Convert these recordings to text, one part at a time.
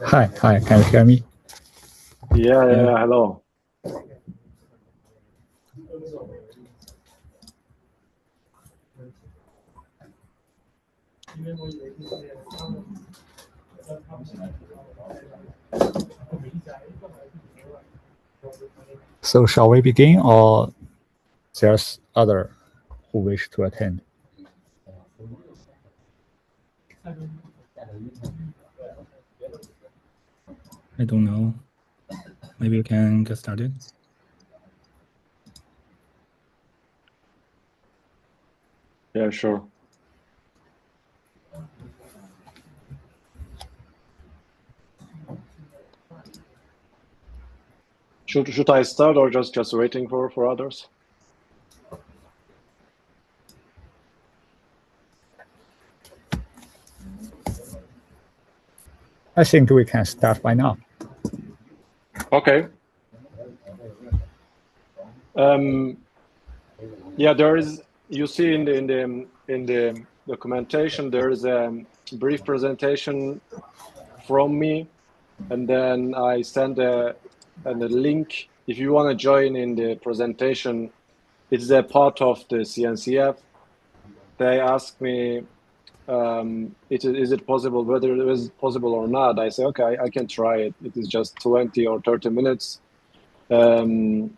Hi, can you hear me? Yeah, hello. So shall we begin, or there's other who wish to attend? I don't know. Maybe you can get started. Yeah, sure. Should I start or just waiting for others? I think we can start by now. Okay. Yeah, there is. You see in the documentation there is a brief presentation from me, and then I send a link. If you want to join in the presentation, it's a part of the CNCF. They ask me, is it possible, whether it is possible or not. I say, okay, I can try it. It is just 20 or 30 minutes. In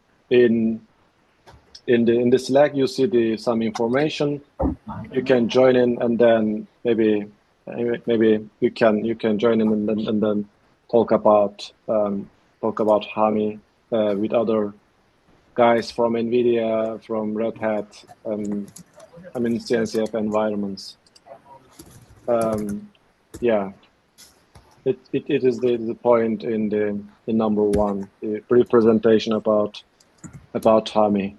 the Slack, you see some information. You can join in, and then maybe you can join in and then talk about HAMi with other guys from NVIDIA, from Red Hat, CNCF environments. Yeah, it is the point in the number one, the pre-presentation about HAMi.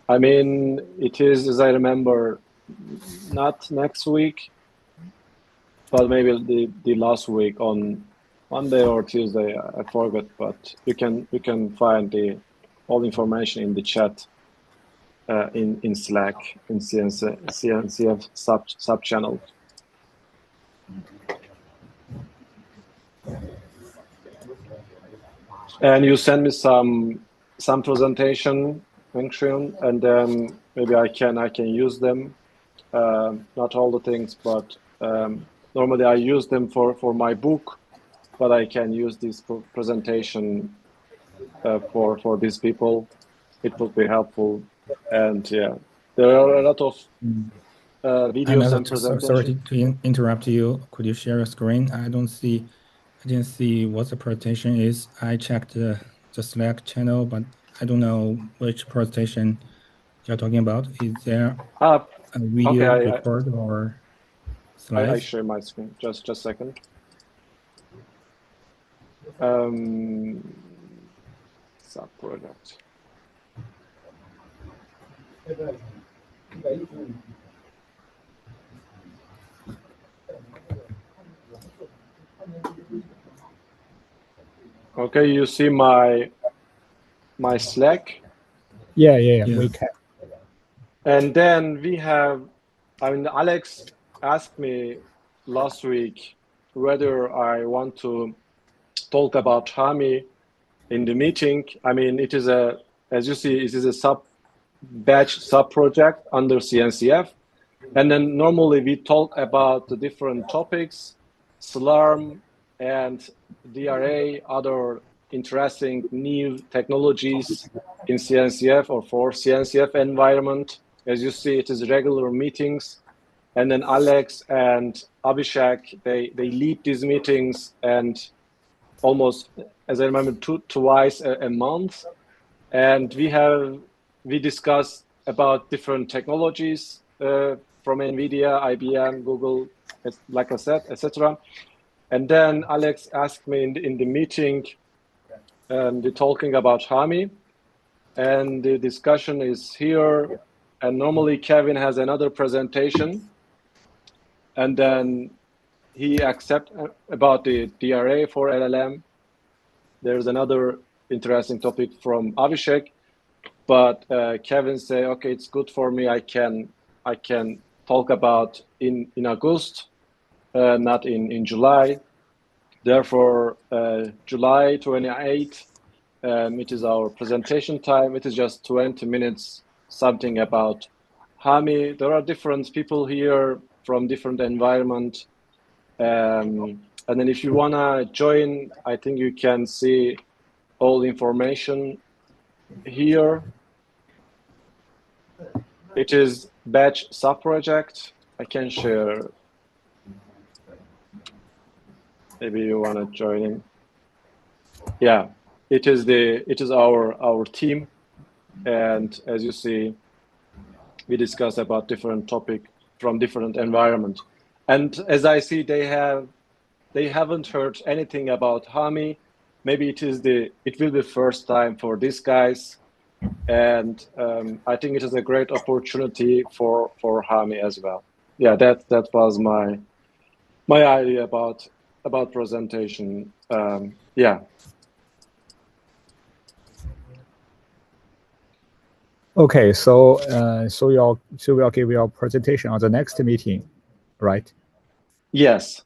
I mean, it is, as I remember, not next week, but maybe the last week on Monday or Tuesday. I forgot, but you can find all information in the chat in Slack in CNCF sub channel. And you send me some presentation function, and then maybe I can use them. Not all the things, but normally I use them for my book, but I can use this presentation for these people. It would be helpful. And yeah, there are a lot of videos and presentations. Sorry to interrupt you. Could you share your screen? I didn't see what the presentation is. I checked the Slack channel, but I don't know which presentation you're talking about. Is there a video record or slides? I share my screen. Just a second. Sub-project. Okay, you see my Slack? Yeah, we can. And then we have, Alex asked me last week whether I want to talk about HAMi in the meeting. It is as you see, it is a sub-project under CNCF. And then normally we talk about the different topics, SLARM and DRA, other interesting new technologies in CNCF or for CNCF environment. As you see, it is regular meetings. And then Alex and Abhishek, they lead these meetings, and almost, as I remember, twice a month. And we discuss about different technologies from NVIDIA, IBM, Google, like I said, etc. And then Alex asked me in the meeting, they're talking about HAMi, and the discussion is here. And normally Kevin has another presentation, and then he accepts about the DRA for LLM. There's another interesting topic from Abhishek, but Kevin say, okay, it's good for me. I can talk about in August, not in July. Therefore, July 28th, it is our presentation time. It is just 20 minutes, something about HAMi. There are different people here from different environment. And then if you wanna join, I think you can see all information here. It is batch subproject. I can share. Maybe you wanna join in. Yeah, it is our team, and as you see, we discuss about different topic from different environment. And as I see, they haven't heard anything about HAMi. Maybe it will be first time for these guys, and I think it is a great opportunity for HAMi as well. Yeah, that was my idea about presentation. Yeah. Okay, so you'll give your presentation on the next meeting, right? Yes.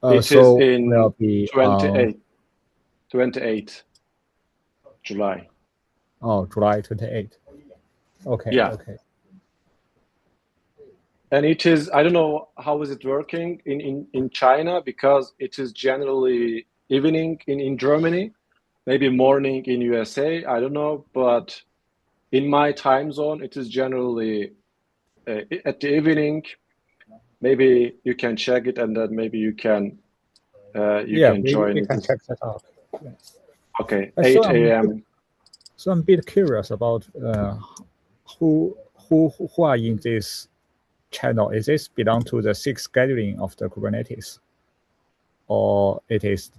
It so is in will be 28th July. Oh, July 28th. Okay. Yeah. Okay. And it is, I don't know how is it working in China, because it is generally evening in Germany, maybe morning in USA, I don't know, but in my time zone, it is generally at the evening. Maybe you can check it, and then maybe you can join. We can check that out. Yes. Okay, So 8 a.m. So I'm a bit curious about who are in this channel. Is this belong to the SIG scheduling of the Kubernetes, or it is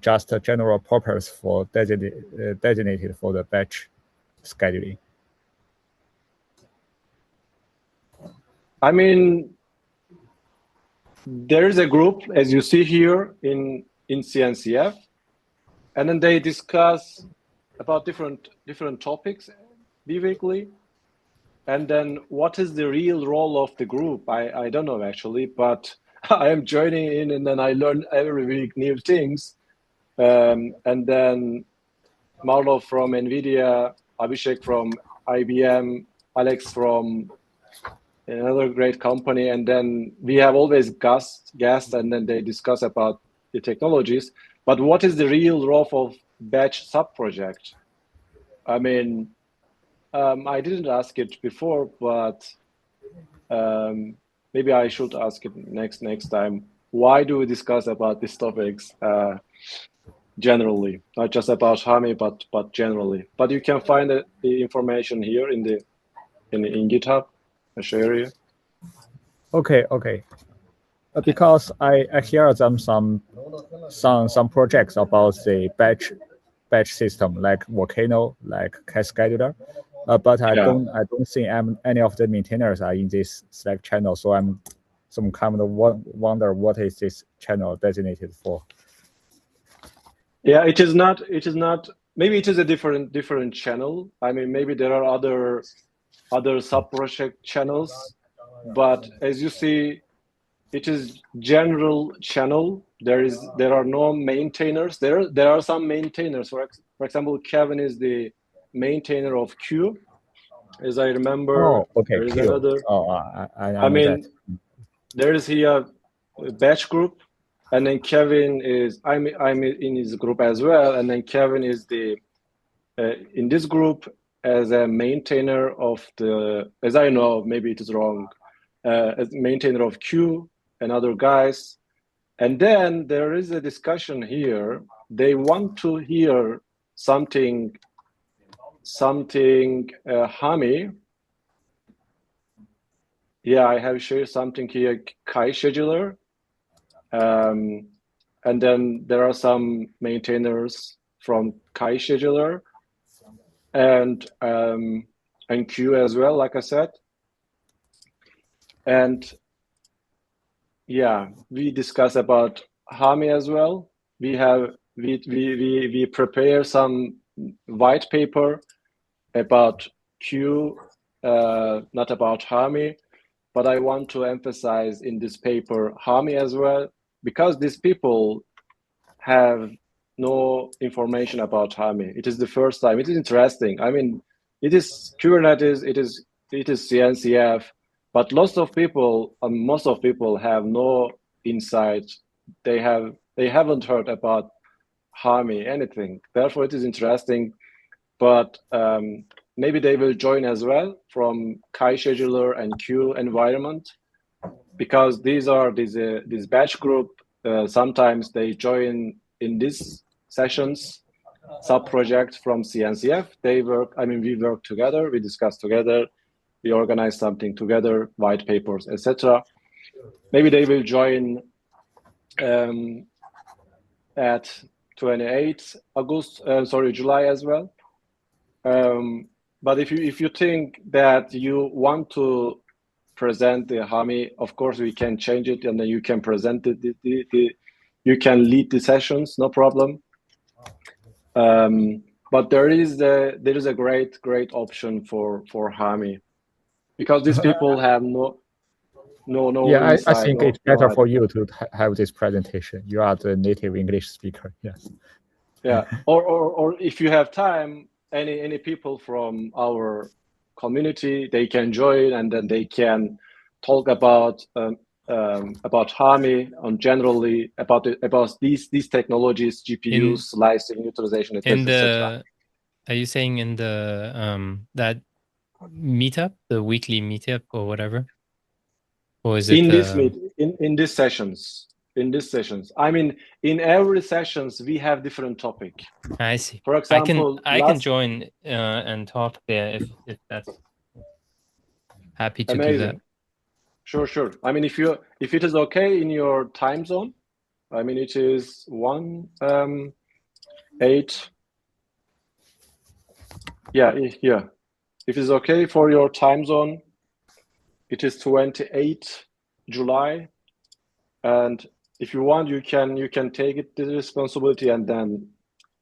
just a general purpose for designated for the batch scheduling? I mean, there is a group, as you see here in CNCF, and then they discuss about different topics biweekly. And then what is the real role of the group? I don't know actually, but I am joining in, and then I learn every week new things. And then Marlo from NVIDIA, Abhishek from IBM, Alex from another great company, and then we have always guests, and then they discuss about the technologies. But what is the real role of batch subproject? I mean, I didn't ask it before, but maybe I should ask it next time. Why do we discuss about these topics generally, not just about HAMi, but generally? But you can find the information here in GitHub. I share here. Okay. Because I hear some projects about the batch system, like Volcano, like Cascader, but I don't think any of the maintainers are in this Slack channel. So I'm some kind of wonder what is this channel designated for. Yeah, it is not. Maybe it is a different channel. I mean, maybe there are other sub-project channels, but as you see, it is general channel. There are no maintainers. There are some maintainers. For example, Kevin is the maintainer of Q, as I remember. Oh, okay. There is Q. another. Oh, I mean, that. There is here a batch group, and then Kevin is I'm in his group as well, and then Kevin is the in this group as a maintainer of the, as I know, maybe it is wrong, as maintainer of Q and other guys. And then there is a discussion here. They want to hear something HAMi. Yeah, I have shared something here, Kai scheduler. And then there are some maintainers from Kai scheduler and Q as well, like I said. And yeah, we discuss about HAMi as well. We prepare some white paper about Q, not about HAMi, but I want to emphasize in this paper HAMi as well. because these people have no information about HAMi. It is the first time. It is interesting. I mean, it is Kubernetes, it is CNCF, but lots of people, most of people have no insight. They haven't heard about HAMi, anything. Therefore, it is interesting. But maybe they will join as well from Kai scheduler and Q environment, because these batch group. Sometimes they join in these sessions, sub project from CNCF. They work. I mean, we work together. We discuss together. We organize something together, white papers, etc. Maybe they will join at 28th July as well. But if you think that you want to present the HAMi, of course we can change it, and then you can present it. You can lead the sessions, no problem. But there is a great option for HAMi, because these people have no. Yeah, I think it's better for you to have this presentation. You are the native English speaker. Yes. Yeah, or if you have time, any people from our community, they can join, and then they can talk about HAMi and generally about these technologies, GPUs, slicing, utilization, etc. Are you saying in the that meetup, the weekly meetup or whatever, or is it in these sessions? In these sessions, I mean, in every sessions we have different topic. I see. For example, I can join and talk there if that's happy to amazing. do that. Sure. I mean, if it is okay in your time zone, I mean, it is 8. Yeah, here. If it's okay for your time zone, it is 28 July, and if you want, you can take it the responsibility and then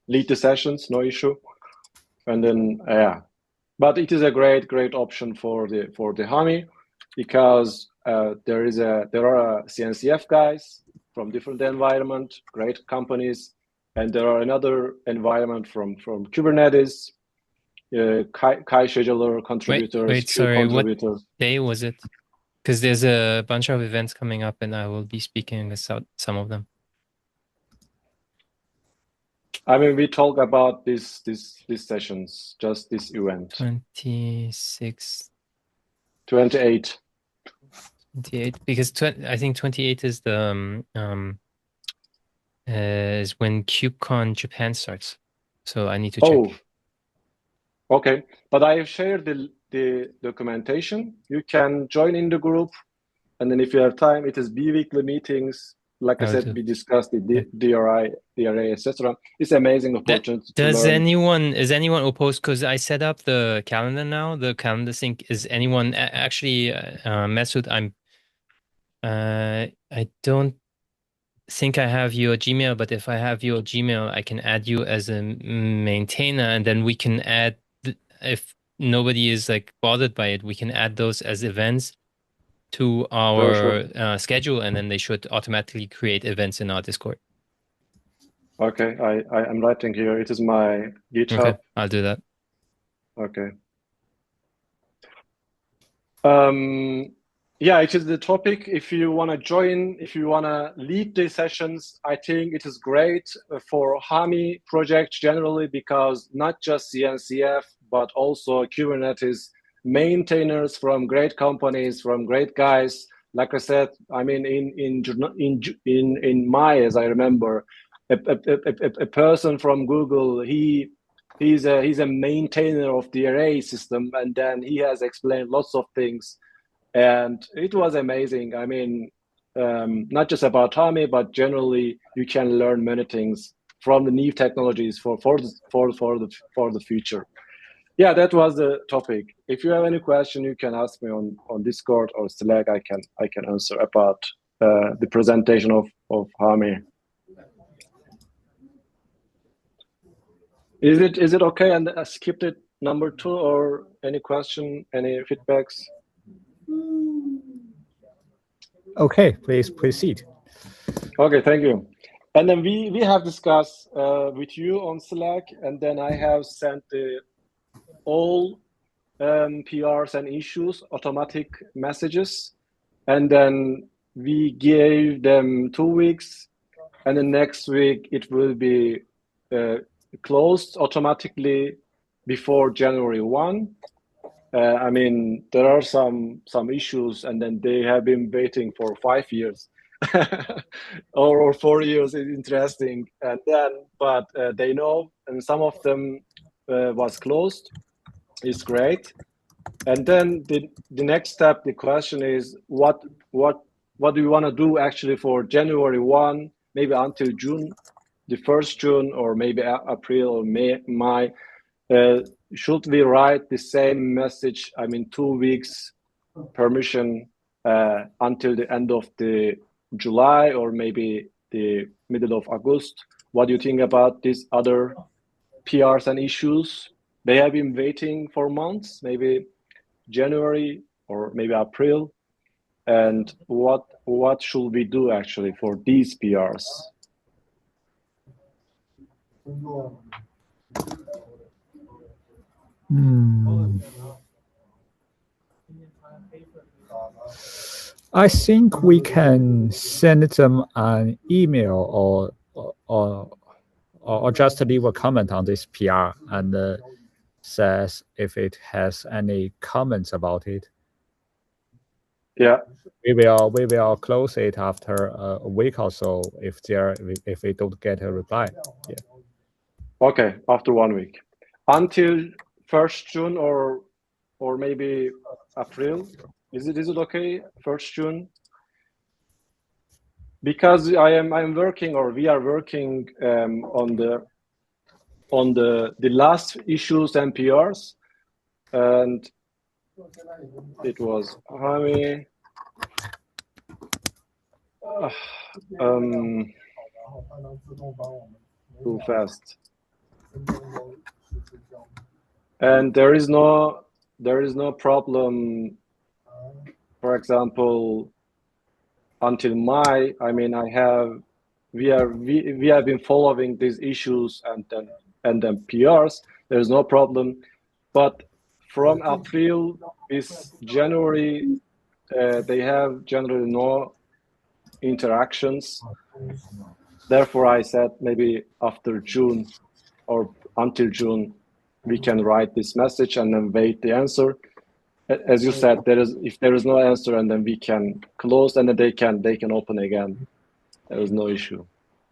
lead the sessions, no issue. And then but it is a great option for the HAMi, because there are CNCF guys from different environment, great companies, and there are another environment from Kubernetes, Kai scheduler contributors. Wait, sorry, what day was it? Because there's a bunch of events coming up, and I will be speaking about some of them. I mean, we talk about these sessions, just this event. 26. 28. 28, because I think 28 is the is when KubeCon Japan starts. So I need to check. Oh, okay. But I have shared the documentation. You can join in the group, and then if you have time, it is biweekly meetings. Like I said, we discussed the DRA, etc. It's amazing opportunity. Is anyone opposed? Because I set up the calendar now. The calendar sync. Is anyone actually, Masood? I don't think I have your Gmail, but if I have your Gmail, I can add you as a maintainer, and then we can add. If nobody is like bothered by it, we can add those as events to our schedule, and then they should automatically create events in our Discord. Okay, I'm writing here. It is my GitHub. Okay, I'll do that. Okay. Yeah, it is the topic. If you want to join, if you want to lead the sessions, I think it is great for HAMi project generally, because not just CNCF, but also Kubernetes maintainers from great companies, from great guys. Like I said, I mean, in May, as I remember, a person from Google, he's a maintainer of the array system, and then he has explained lots of things, and it was amazing. I mean, not just about HAMi, but generally you can learn many things from the new technologies for the future. Yeah, that was the topic. If you have any question, you can ask me on Discord or Slack. I can answer about the presentation of HAMi. Is it okay? And I skipped it, number 2, or any question, any feedbacks? Okay, please proceed. Okay, thank you. And then we have discussed with you on Slack, and then I have sent all PRs and issues automatic messages, and then we gave them 2 weeks, and the next week it will be closed automatically before January 1. I mean, there are some issues, and then they have been waiting for 5 years or 4 years. It's interesting, and then but they know, and some of them was closed. It's great, and then the next step. The question is what do you want to do actually for January 1, maybe until June, the 1st June, or maybe April or May. Should we write the same message? I mean, 2 weeks permission until the end of the July, or maybe the middle of August. What do you think about these other PRs and issues? They have been waiting for months, maybe January or maybe April. And what should we do actually for these PRs? I think we can send them an email or just leave a comment on this PR and says if it has any comments about it. Yeah. We will close it after a week or so if we don't get a reply. Yeah. Okay, after 1 week, until 1st June or maybe April. Is it okay? 1st June. Because I'm working, or we are working on the last issues and PRs, and it was HAMi. Too fast. And there is no problem. For example, until May, I mean, we have been following these issues and then PRs. There's no problem, but from April is January, they have generally no interactions. Therefore, I said maybe after June or until June, we can write this message and then wait the answer. As you said, if there is no answer, and then we can close, and then they can open again. There is no issue.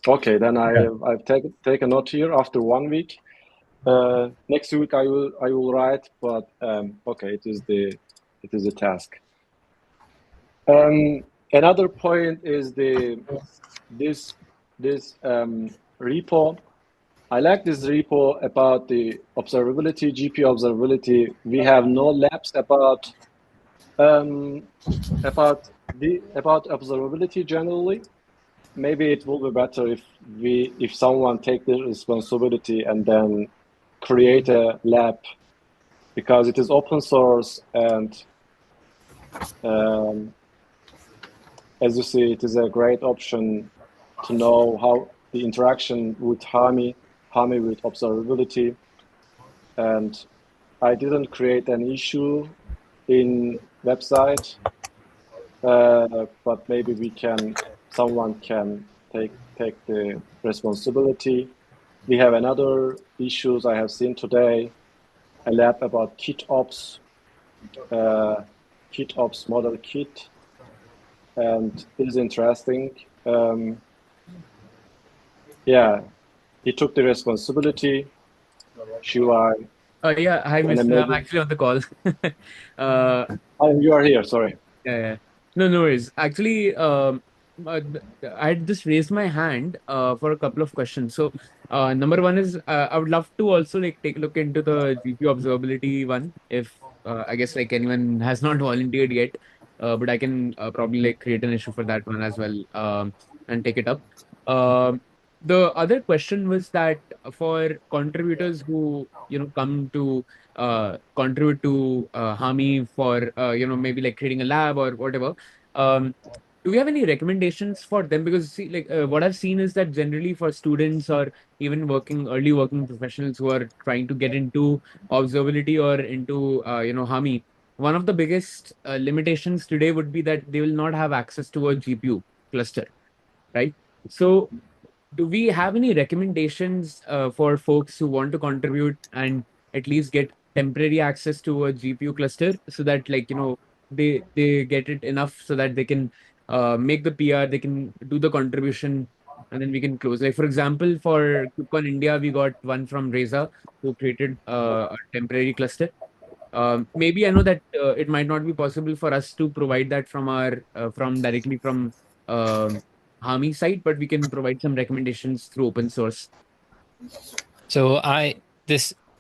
Okay, then I've taken note here. After 1 week, next week I will write, but okay, it is a task. Another point is this repo. I like this repo about the observability, GPU observability. We have no labs about observability generally. Maybe it will be better if someone take the responsibility and then create a lab, because it is open source, and as you see, it is a great option to know how the interaction with HAMi with observability. And I didn't create an issue in website, but maybe someone can take the responsibility. We have another issues I have seen today, a lab about KitOps model kit, and it is interesting. Yeah, he took the responsibility. Shuai. Yeah, hi, Mr. I'm actually on the call. Oh, you are here. Sorry. Yeah. No worries. Actually, I just raised my hand for a couple of questions. So, number one is I would love to also take a look into the GPU observability one. If I guess anyone has not volunteered yet, but I can probably create an issue for that one as well, and take it up. The other question was that for contributors who come to contribute to HAMi for maybe creating a lab or whatever, do we have any recommendations for them? Because see, like what I've seen is that generally for students or even early working professionals who are trying to get into observability or into HAMi, one of the biggest limitations today would be that they will not have access to a GPU cluster, right? So do we have any recommendations for folks who want to contribute and at least get temporary access to a GPU cluster so that they get it enough so that they can make the PR, they can do the contribution, and then we can close. Like for example, for KubeCon India, we got one from Reza who created a temporary cluster. Maybe I know that it might not be possible for us to provide that from directly from HAMi site, but we can provide some recommendations through open source. So I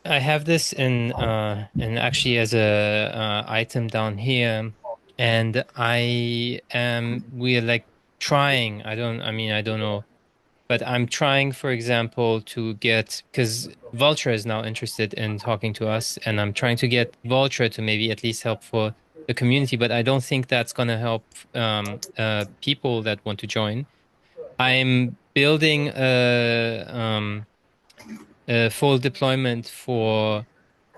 have this in actually as a item down here, and we're like trying. I don't know, but I'm trying, for example, to get, because Vulture is now interested in talking to us, and I'm trying to get Vulture to maybe at least help for the community, but I don't think that's going to help people that want to join. I'm building a full deployment for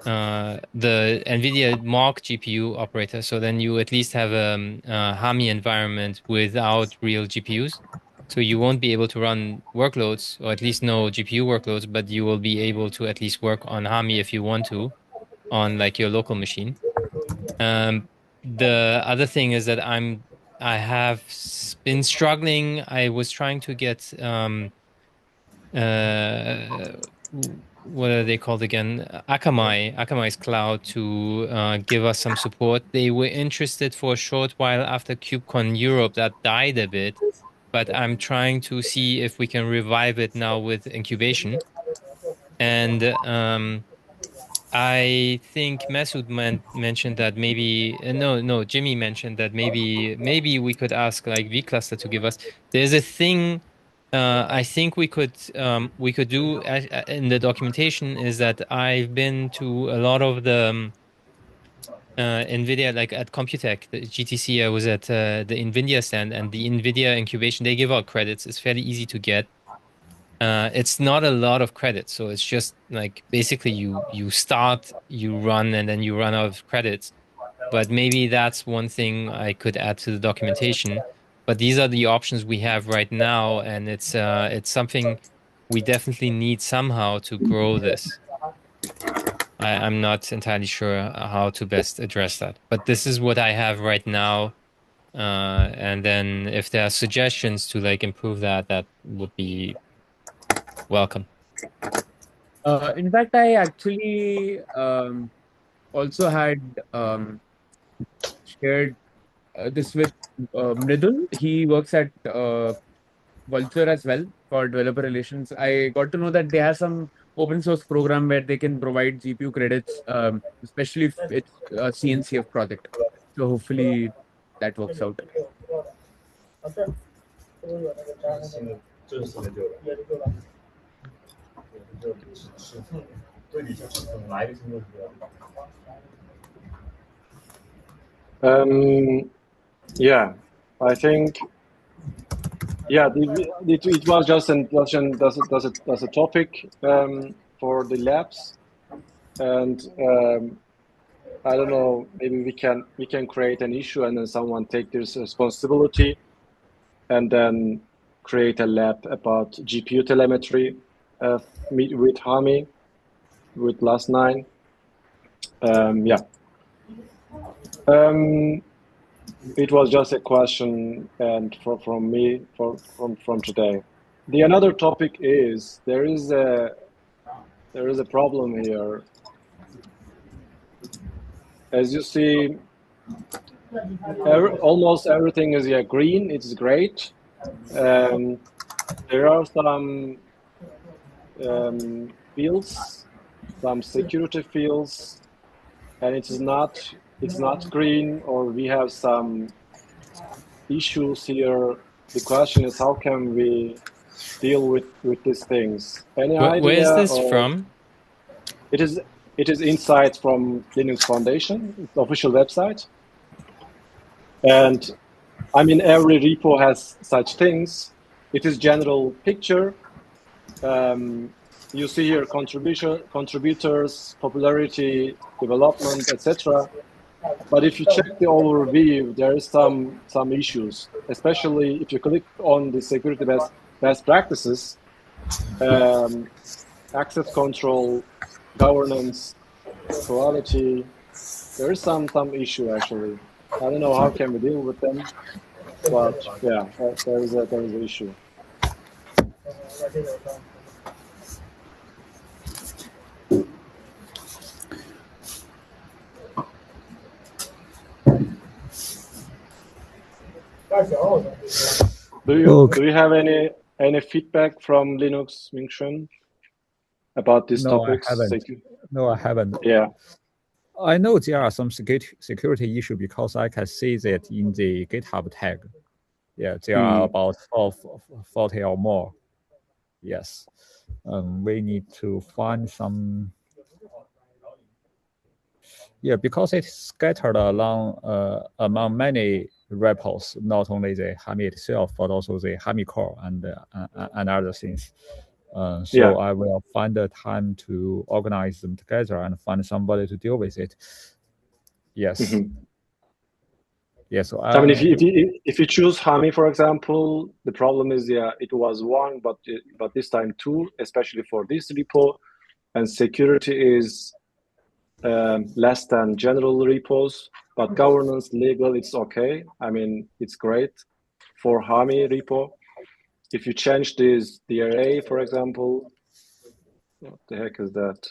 the NVIDIA Mark GPU operator. So then you at least have a HAMi environment without real GPUs. So you won't be able to run workloads, or at least no GPU workloads, but you will be able to at least work on HAMi if you want to, on like your local machine. The other thing is that I have been struggling. I was trying to get what are they called again? Akamai's cloud to give us some support. They were interested for a short while after KubeCon Europe. That died a bit, but I'm trying to see if we can revive it now with incubation. And I think Masood mentioned that maybe no, Jimmy mentioned that maybe we could ask like vCluster to give us. There's a thing I think we could do in the documentation is that I've been to a lot of the NVIDIA, like at Computech, the GTC. I was at the NVIDIA stand, and the NVIDIA incubation, they give out credits. It's fairly easy to get. It's not a lot of credits, so it's just like basically you start, you run, and then you run out of credits. But maybe that's one thing I could add to the documentation. But these are the options we have right now, and it's something we definitely need somehow to grow this. I'm not entirely sure how to best address that, but this is what I have right now. And then if there are suggestions to like improve that, that would be welcome. In fact, I actually also had shared this with Mridul. He works at Vulture as well for developer relations. I got to know that they have some open source program where they can provide GPU credits, especially if it's a CNCF project. So hopefully that works out. Yeah, I think. Yeah, it was just an introduction. Does a topic for the labs, and I don't know. Maybe we can create an issue, and then someone take this responsibility, and then create a lab about GPU telemetry with HAMi, with Last9. Yeah. It was just a question and from me from today. The another topic is there is a problem here. As you see, almost everything is green. It's great. There are some fields, some security fields, and it's not green, or we have some issues here. The question is, how can we deal with these things? Any idea? Where is this from? It is insights from Linux Foundation, its official website. And I mean, every repo has such things. It is general picture. You see here contributors, popularity, development, etc. But if you check the overview, there is some issues, especially if you click on the security best practices, access control, governance, quality. There is some issue actually. I don't know how can we deal with them, but yeah, there is an issue. Do you have any feedback from Linux, Ming-Shun, about these topics? I haven't. No, I haven't. Yeah. I know there are some security issue because I can see that in the GitHub tag. Yeah, there are about 40 or more. Yes. We need to find some. Yeah, because it's scattered along among many repos, not only the HAMi itself, but also the HAMi core and other things. So I will find the time to organize them together and find somebody to deal with it. Yes. Mm-hmm. Yeah. So I mean, if you choose HAMi, for example, the problem is it was one, but this time two, especially for this repo, and security is less than general repos, but governance, legal, it's okay. I mean, it's great for HAMi repo. If you change the array, for example, what the heck is that?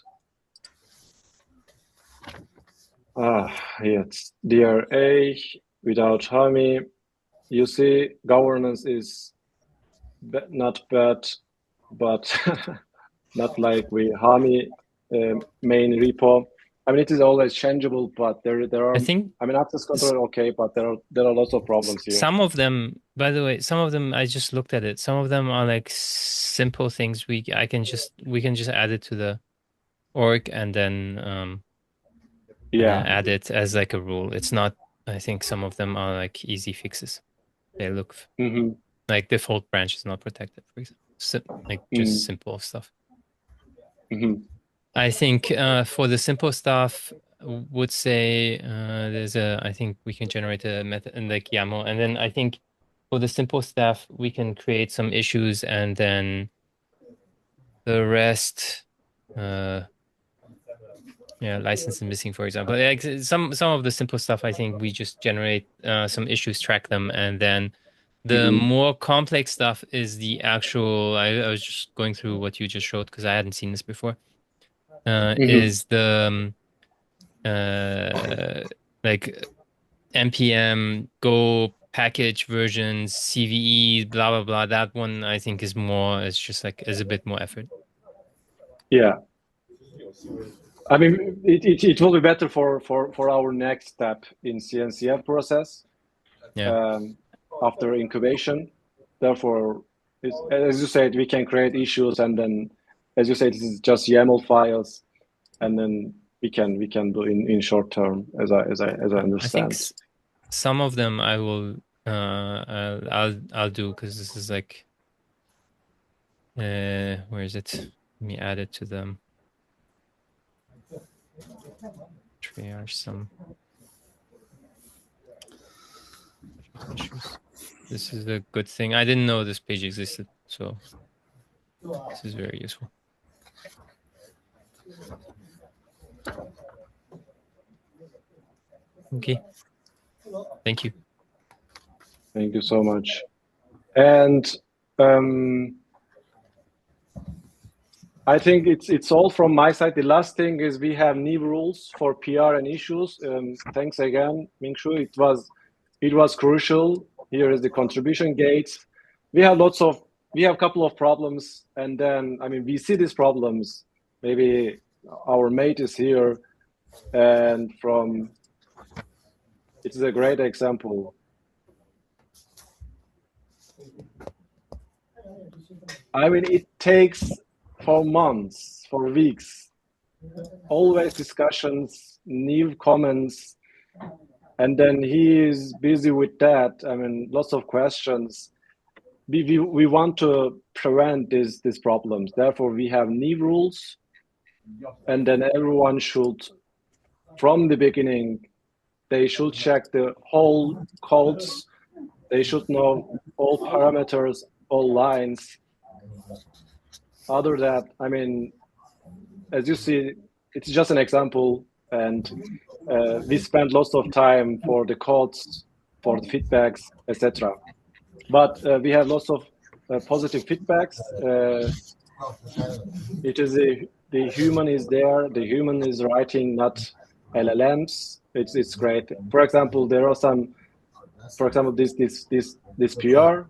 Yeah, it's the array without HAMi. You see, governance is not bad, but not like HAMi main repo. I mean, it is always changeable, but there are. I mean, access control okay, but there are lots of problems here. Some of them, by the way, I just looked at it. Some of them are like simple things. We can just add it to the org and then add it as like a rule. It's not. I think some of them are like easy fixes. They look like default branch is not protected, for example. Just simple stuff. I think for the simple stuff, would say I think we can generate a method in like YAML, and then I think for the simple stuff we can create some issues, and then the rest, license is missing, for example. Like some of the simple stuff, I think we just generate some issues, track them, and then the more complex stuff is the actual. I was just going through what you just showed because I hadn't seen this before. Is the like npm go package versions, CVE, blah blah blah. That one I think is more. It's just like is a bit more effort. Yeah, I mean it will be better for our next step in CNCF process. Yeah. After incubation, therefore, as you said, we can create issues, and then, as you said, this is just YAML files, and then we can do in short term, as I understand. I think some of them I will I'll do because this is like where is it? Let me add it to them. Triage some issues. This is a good thing. I didn't know this page existed, so this is very useful. Okay. Thank you. Thank you so much. And I think it's all from my side. The last thing is we have new rules for PR and issues. Thanks again, Ming-Shu. It was crucial. Here is the contribution gates. We have a couple of problems, and then I mean we see these problems. Maybe our mate is here, and it is a great example. I mean, it takes for months, for weeks, always discussions, new comments, and then he is busy with that. I mean, lots of questions. We want to prevent these problems. Therefore, we have new rules, and then everyone should, from the beginning, they should check the whole codes. They should know all parameters, all lines. Other than that, I mean, as you see, it's just an example, and we spend lots of time for the codes, for the feedbacks, etc. But we have lots of positive feedbacks. It is the human is there. The human is writing, not LLMs. It's great. For example, there are some. For example, this PR,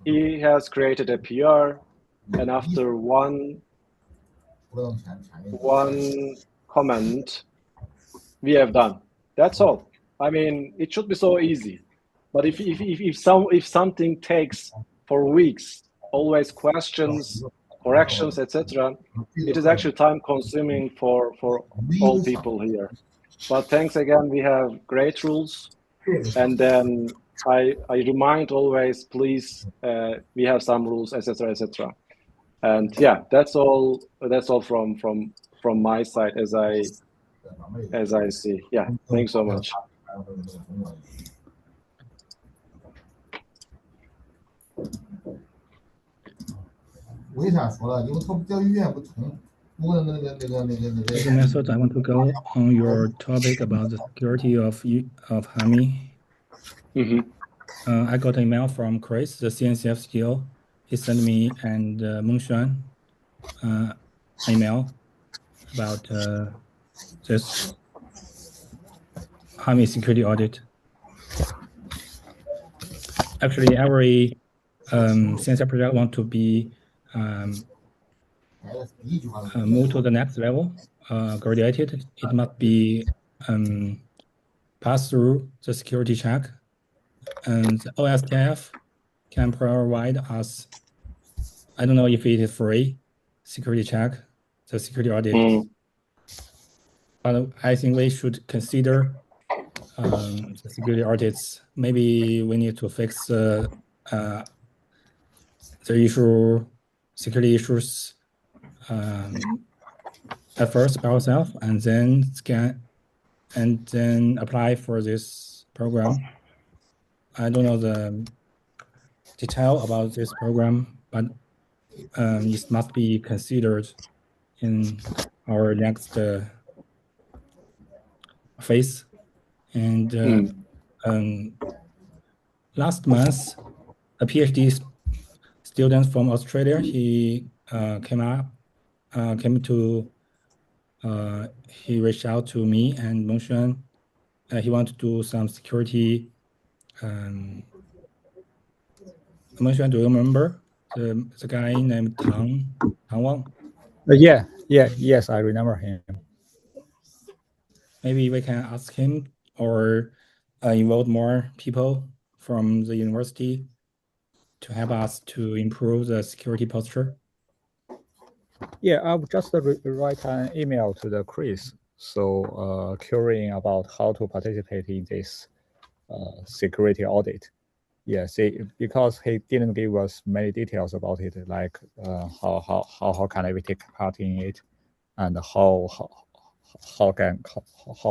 he has created a PR, and after one comment, we have done. That's all. I mean, it should be so easy. But if something takes for weeks, always questions, corrections, etc., it is actually time consuming for all people here. But thanks again, we have great rules, and then I remind always, please, we have some rules, etc., etc. And yeah, that's all from my side as I see. Yeah, thanks so much. As a method, I want to go on your topic about the security of HAMi. I got an email from Chris, the CNCF skill. He sent me and Mongshuan email about this HAMi security audit. Actually, every CNCF project want to be move to the next level, graduated. It must be pass through the security check, and OSTF can provide us, I don't know if it is free, security check, the security audit. But I think we should consider the security audits. Maybe we need to fix the security issues at first by ourselves, and then scan and then apply for this program. I don't know the detail about this program, but it must be considered in our next phase. And last month, a PhD student from Australia, he he reached out to me and Mongshuan. He wanted to do some security. Mongshuan, do you remember the guy named Tang Wang? Yes, I remember him. Maybe we can ask him or involve more people from the university to help us to improve the security posture. Yeah, I'll just write an email to the Chris. So curious about how to participate in this security audit. Yeah, see, because he didn't give us many details about it, like how can we take part in it, and how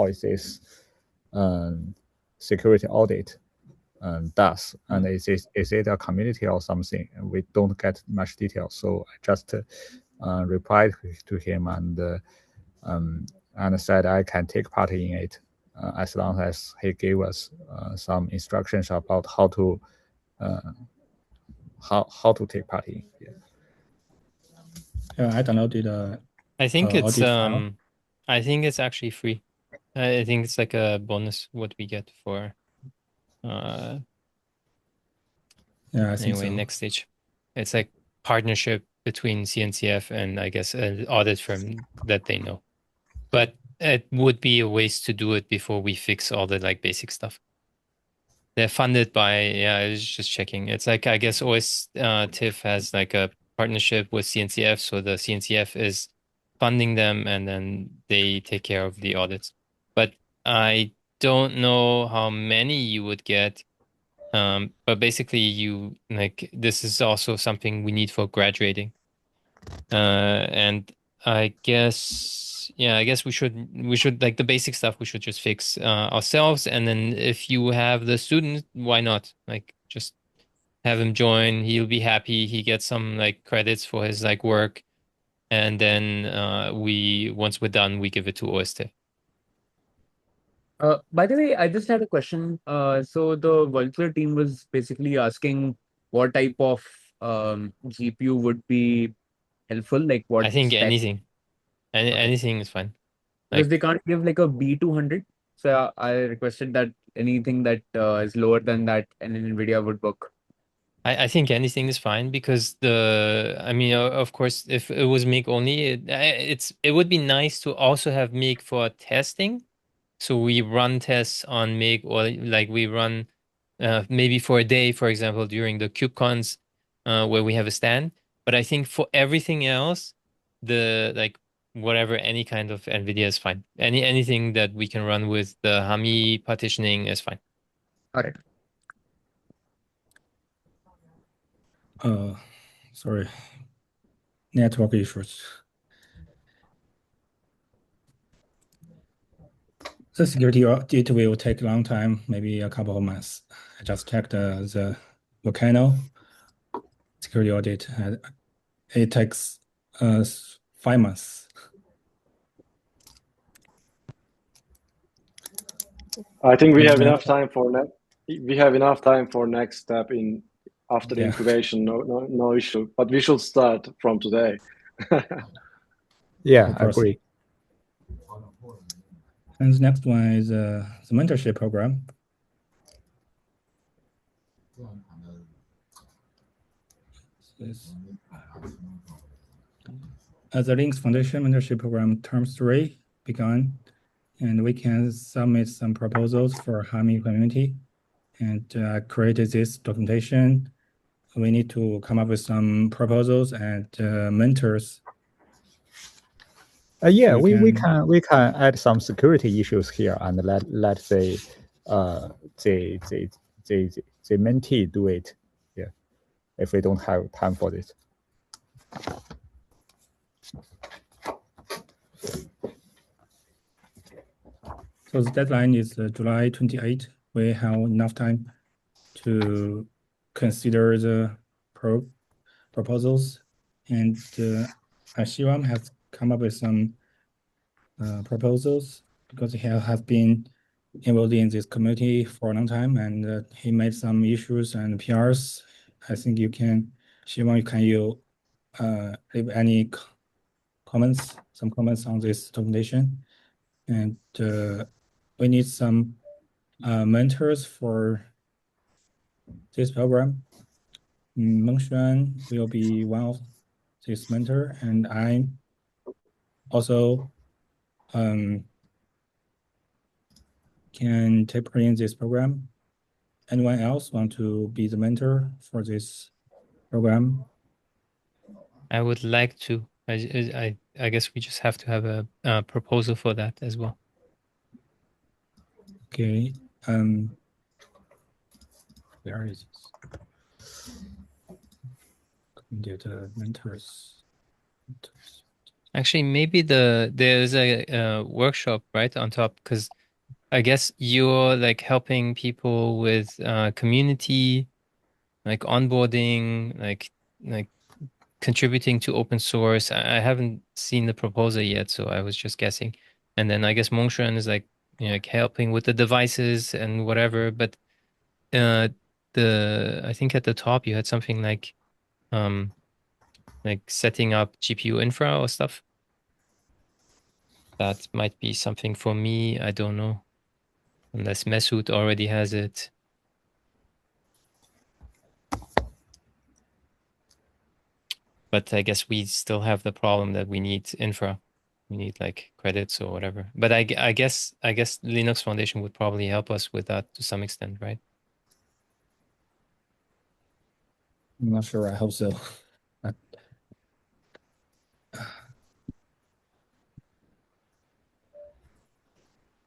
is this security audit does, and is it a community or something? We don't get much detail, so I just replied to him and said I can take part in it as long as he gave us some instructions about how to take part in. Yeah, I downloaded. I think it's file. I think it's actually free. I think it's like a bonus what we get for yeah, I think anyway, so. next stage. It's like partnership between CNCF and I guess an audit firm that they know. But it would be a waste to do it before we fix all the like basic stuff. They're funded by, yeah, I was just checking. It's like, I guess OS TIFF has like a partnership with CNCF. So the CNCF is funding them and then they take care of the audits. But I don't know how many you would get. But basically you like this is also something we need for graduating. And I guess we should like the basic stuff we should just fix ourselves, and then if you have the student, why not? Like just have him join, he'll be happy, he gets some like credits for his like work, and then we once we're done, we give it to OST. By the way, I just had a question. So the volunteer team was basically asking what type of GPU would be helpful, like what I think spec, anything. okay. Anything is fine. Because Like they can't give like a B200. So I requested that anything that is lower than that and in NVIDIA would work. I think anything is fine because I mean, of course, if it was MIG only, it would be nice to also have MIG for testing. So we run tests on MIG, or like we run maybe for a day, for example, during the KubeCons where we have a stand. But I think for everything else, the like whatever, any kind of NVIDIA is fine. Anything that we can run with the HAMi partitioning is fine. All right. Sorry, network issues. The security audit will take a long time, maybe a couple of months. I just checked the Volcano security audit. It takes 5 months. I think we Okay, have enough time for next step in after the Yeah. incubation. No issue. But we should start from today. Yeah, Of I course. agree. And the next one is the mentorship program. The Linux Foundation Mentorship Program Term 3 begun, and we can submit some proposals for HAMi community and created this documentation. We need to come up with some proposals and mentors. Yeah, So we can add some security issues here, and let's say the mentee do it. Yeah, if we don't have time for this. So the deadline is July 28. We have enough time to consider the proposals, and Shivam has come up with some proposals because he has been involved in this community for a long time, and he made some issues and PRs. I think you can, Shivam, can you leave any comments, some comments on this documentation? And we need some mentors for this program. Mengshuan will be one of this mentor, and I also can take part in this program. Anyone else want to be the mentor for this program? I would like to. I guess we just have to have a proposal for that as well. Okay. Where is this? The mentors. Actually, maybe there's a workshop right on top, because I guess you're like helping people with community, like onboarding, like contributing to open source. I haven't seen the proposal yet, so I was just guessing. And then I guess Mongshuan is like, like helping with the devices and whatever. But uh, I think at the top you had something like setting up GPU infra or stuff. That might be something for me. I don't know, unless Mesut already has it. But I guess we still have the problem that we need infra. We need like credits or whatever. But I guess Linux Foundation would probably help us with that to some extent, right? I'm not sure. I hope so.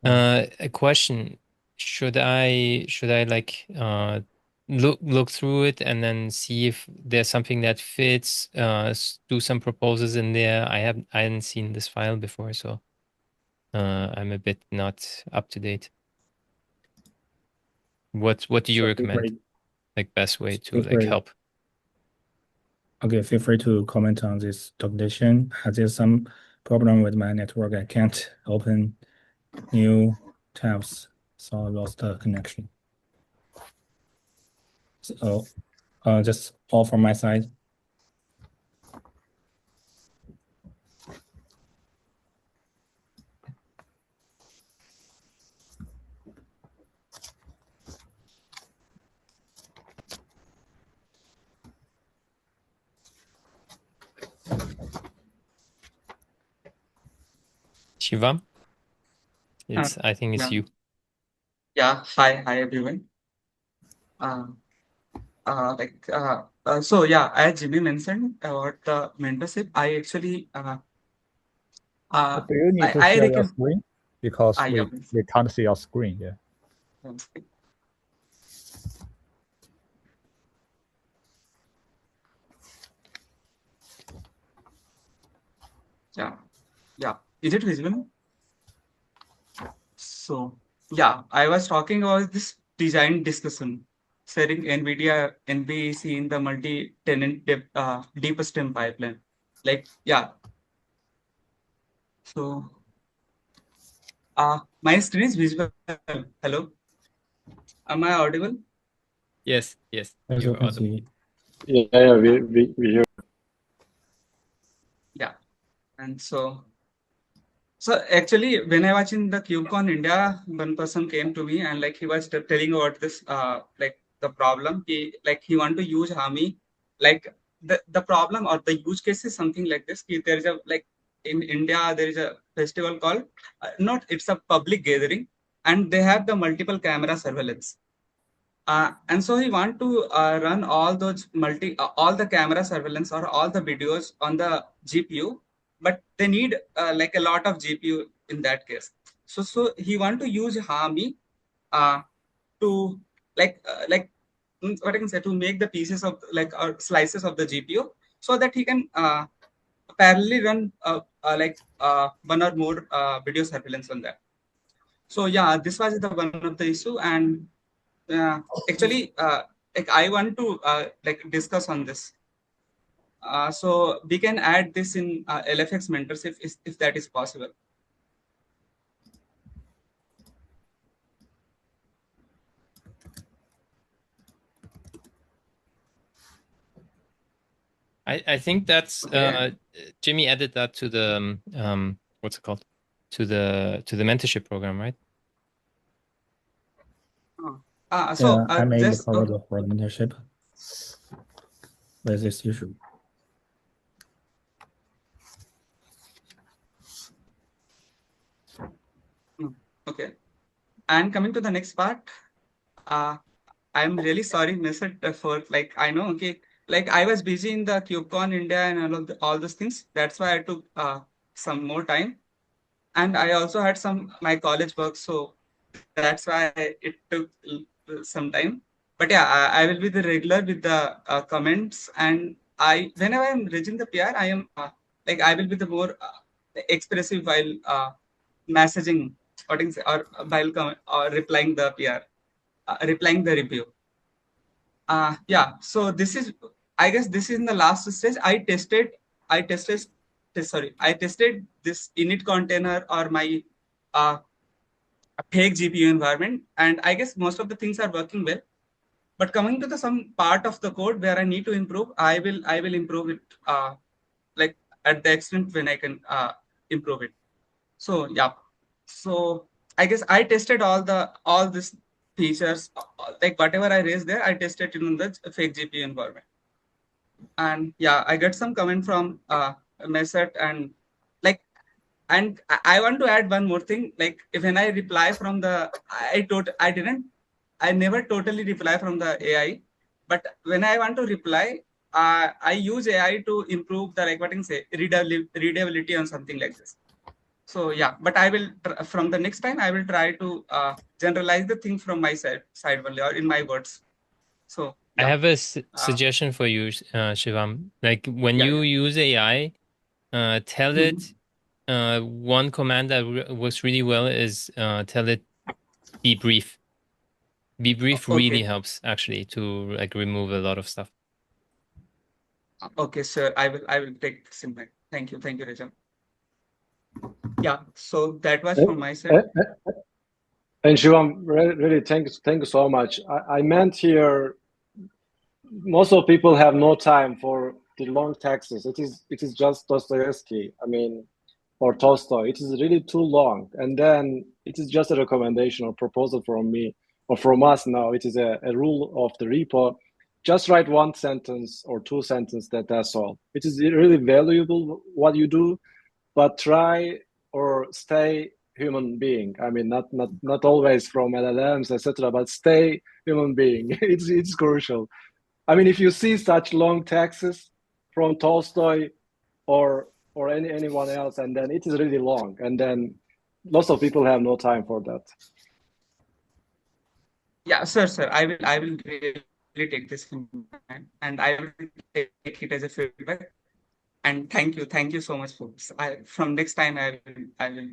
A question. should I like look through it and then see if there's something that fits, do some proposals in there? I hadn't seen this file before, so I'm a bit not up to date. What do you recommend? Like best way to like help? Okay, feel free to comment on this documentation. Has there some problem with my network? I can't open new tabs, so I lost the connection. So just all from my side. Shivam? I think it's you. Yeah, hi everyone. So yeah, as Jimmy mentioned about the mentorship, I actually do you need to share your screen? Because we can't see your screen. Yeah. Yeah. Is it visible? So yeah, I was talking about this design discussion, setting NVIDIA NBC in the multi-tenant deep stream pipeline. Like, yeah. So my screen is visible. Hello. Am I audible? Yes, you're audible. Yeah, we hear. Yeah. And so actually, when I was in the KubeCon India, one person came to me and like he was telling about this, like the problem. He want to use HAMi. Like the problem or the use case is something like this. There is a like in India there is a festival called it's a public gathering, and they have the multiple camera surveillance. And so he want to run all those all the camera surveillance or all the videos on the GPU, but they need like a lot of GPU in that case. So he want to use HAMi to what I can say, to make the pieces of like or slices of the GPU so that he can parallelly run one or more video surveillance on that. So yeah, this was the one of the issue, and actually like I want to like discuss on this. So we can add this in LFX mentors if that is possible. I think that's Jimmy added that to the what's it called, to the mentorship program, right? So I made the proposal for mentorship with this issue. Okay, and coming to the next part, I'm really sorry, missed it for like I know. Okay, like I was busy in the KubeCon India and all those things. That's why I took some more time, and I also had some my college work, so that's why it took some time. But yeah, I will be the regular with the comments, and whenever I'm reaching the PR, I am like I will be the more expressive while messaging or while or replying the PR, replying the review. Yeah, so this is, I guess this is in the last stage. I tested this init container or my fake GPU environment, and I guess most of the things are working well. But coming to the some part of the code where I need to improve, I will improve it like at the extent when I can improve it. So yeah, so I guess I tested all these features, like whatever I raised there, I tested it in the fake GPU environment. And yeah, I get some comment from Meset, and like, and I want to add one more thing. Like when I reply from the, I never totally reply from the AI, but when I want to reply, I use AI to improve the like what I can say readability or something like this. So yeah, but I will from the next time I will try to generalize the thing from my side only, or in my words. So I yeah. have a suggestion for you, Shivam. Like when Yeah, you yeah. use AI, tell it one command that works really well is tell it be brief. Be brief really Okay. helps actually to like remove a lot of stuff. Okay, sir. I will take this in mind. Thank you, Rajam. Yeah. So that was from my side. And Shivam, really, thank you so much. I meant here, most of people have no time for the long texts. It is just Dostoevsky, I mean, or Tolstoy. It is really too long. And then it is just a recommendation or proposal from me or from us now. It is a rule of the repo. Just write one sentence or two sentences, that's all. It is really valuable what you do, but try or stay human being. I mean, not always from LLMs, etc., but stay human being. It's crucial. I mean, if you see such long texts from Tolstoy or anyone else, and then it is really long, and then lots of people have no time for that. Yeah, sir. I will really take this in mind, and I will take it as a feedback. And thank you so much for this. From next time I will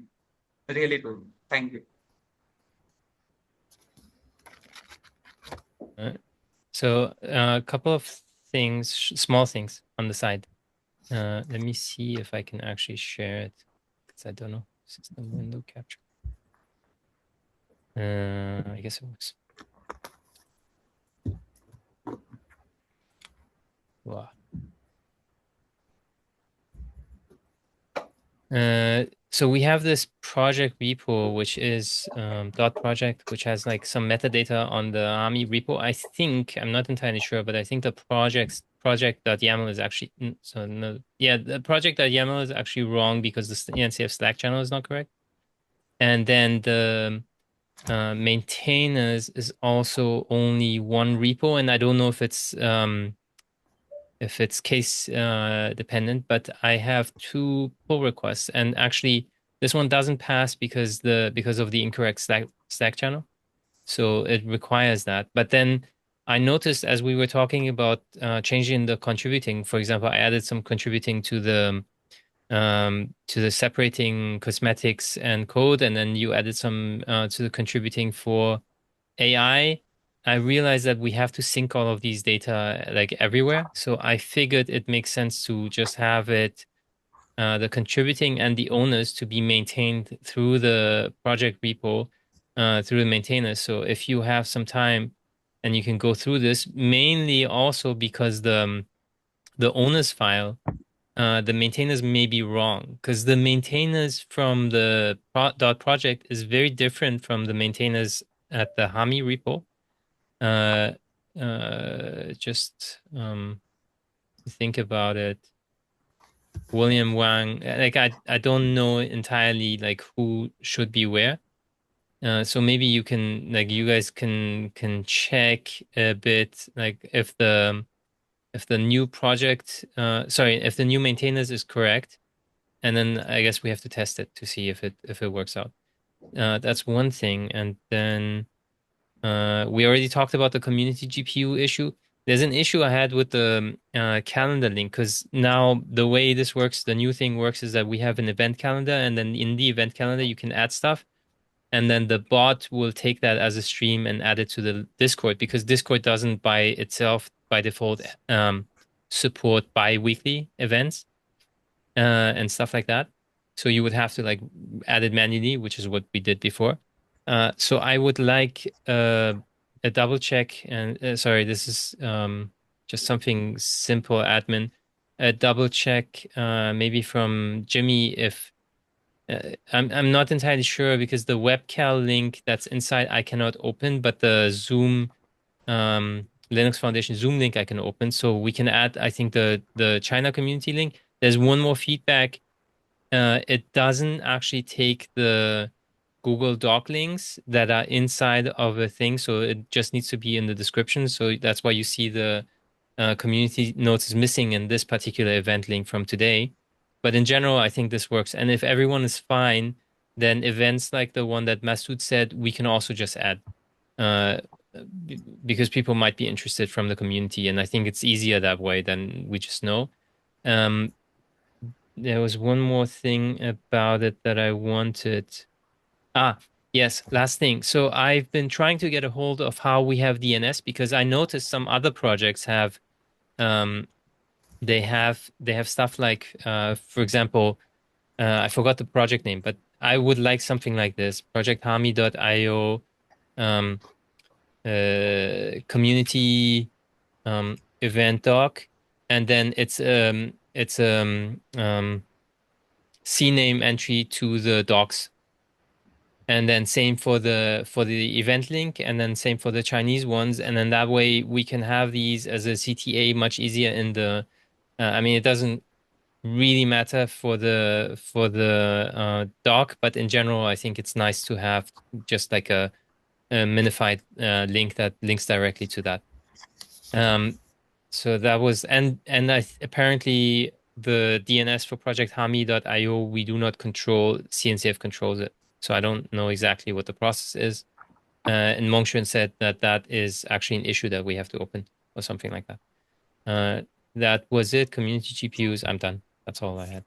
really do. Thank you. So a couple of things, small things on the side. Let me see if I can actually share it, because I don't know. System window capture. I guess it works. Wow. So we have this project repo, which is dot project, which has like some metadata on the HAMi repo. I think, I'm not entirely sure, but I think the project.yaml is actually, so no, yeah, the project.yaml is actually wrong because the ENCF Slack channel is not correct. And then the maintainers is also only one repo, and I don't know if it's case dependent, but I have two pull requests, and actually this one doesn't pass because of the incorrect Slack channel, so it requires that. But then I noticed as we were talking about changing the contributing, for example, I added some contributing to the separating cosmetics and code, and then you added some to the contributing for AI. I realized that we have to sync all of these data like everywhere. So I figured it makes sense to just have it, the contributing and the owners to be maintained through the project repo, through the maintainers. So if you have some time and you can go through this, mainly also because the owners file, the maintainers may be wrong, because the maintainers from the dot project is very different from the maintainers at the HAMi repo. Just think about it. William Wang, like I don't know entirely like who should be where. So maybe you can, like, you guys can check a bit, like if the new project, if the new maintainers is correct, and then I guess we have to test it to see if it works out. That's one thing, and then we already talked about the community GPU issue. There's an issue I had with the calendar link, because now the way this works, the new thing works, is that we have an event calendar, and then in the event calendar you can add stuff, and then the bot will take that as a stream and add it to the Discord, because Discord doesn't by itself by default support bi-weekly events and stuff like that. So you would have to like add it manually, which is what we did before. So I would like a double check, and sorry, this is just something simple, admin. A double check, maybe from Jimmy, if I'm not entirely sure, because the webcal link that's inside I cannot open, but the Zoom Linux Foundation Zoom link I can open. So we can add, I think, the China community link. There's one more feedback. It doesn't actually take the Google Doc links that are inside of a thing, so it just needs to be in the description. So that's why you see the community notes is missing in this particular event link from today. But in general, I think this works. And if everyone is fine, then events like the one that Masood said, we can also just add. Because people might be interested from the community, and I think it's easier that way than we just know. There was one more thing about it that I wanted. Yes, last thing. So I've been trying to get a hold of how we have DNS because I noticed some other projects have they have stuff like for example, I forgot the project name, but I would like something like this, project HAMi.io community event doc, and then it's CNAME entry to the docs, and then same for the event link, and then same for the Chinese ones, and then that way we can have these as a CTA much easier in the. I mean, it doesn't really matter for the doc, but in general, I think it's nice to have just like a minified link that links directly to that. So that was apparently the DNS for project HAMi.io, we do not control, CNCF controls it. So I don't know exactly what the process is. And Mongshuan said that that is actually an issue that we have to open or something like that. That was it. Community GPUs, I'm done. That's all I had.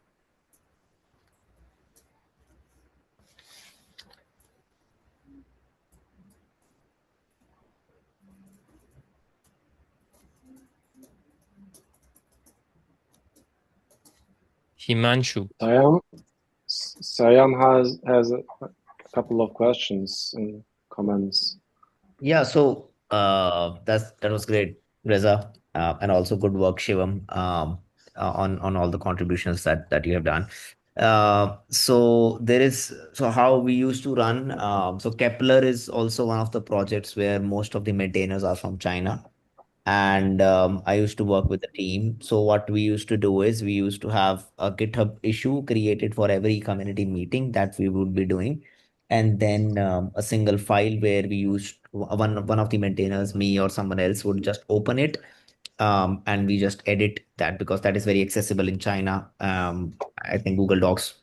Himanshu. Sayam has a couple of questions and comments. Yeah, so that was great, Reza, and also good work, Shivam, on all the contributions that you have done. So how we used to run. So Kepler is also one of the projects where most of the maintainers are from China, and I used to work with the team. So what we used to do is we used to have a GitHub issue created for every community meeting that we would be doing, and then a single file where we used one of the maintainers, me or someone else, would just open it, and we just edit that because that is very accessible in China. I think Google Docs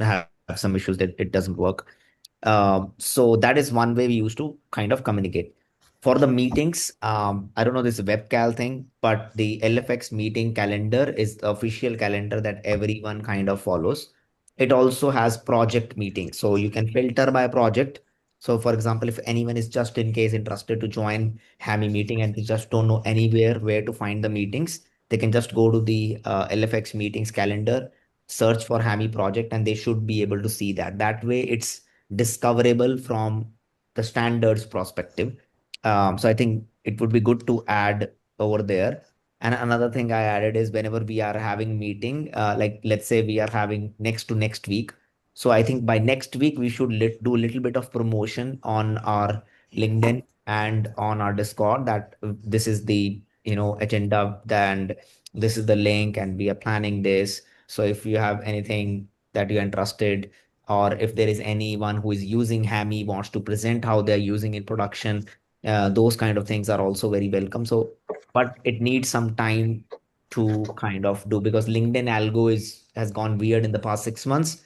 have some issues that it doesn't work. So that is one way we used to kind of communicate. For the meetings, I don't know this webcal thing, but the LFX meeting calendar is the official calendar that everyone kind of follows. It also has project meetings, so you can filter by project. So, for example, if anyone is just in case interested to join HAMI meeting and they just don't know anywhere where to find the meetings, they can just go to the LFX meetings calendar, search for HAMI project, and they should be able to see that. That way, it's discoverable from the standards perspective. So I think it would be good to add over there. And another thing I added is whenever we are having meeting, like let's say we are having next to next week. So I think by next week we should do a little bit of promotion on our LinkedIn and on our Discord that this is the agenda and this is the link and we are planning this. So if you have anything that you're interested, or if there is anyone who is using HAMI wants to present how they're using in production, those kind of things are also very welcome. So, but it needs some time to kind of do because LinkedIn algo has gone weird in the past 6 months.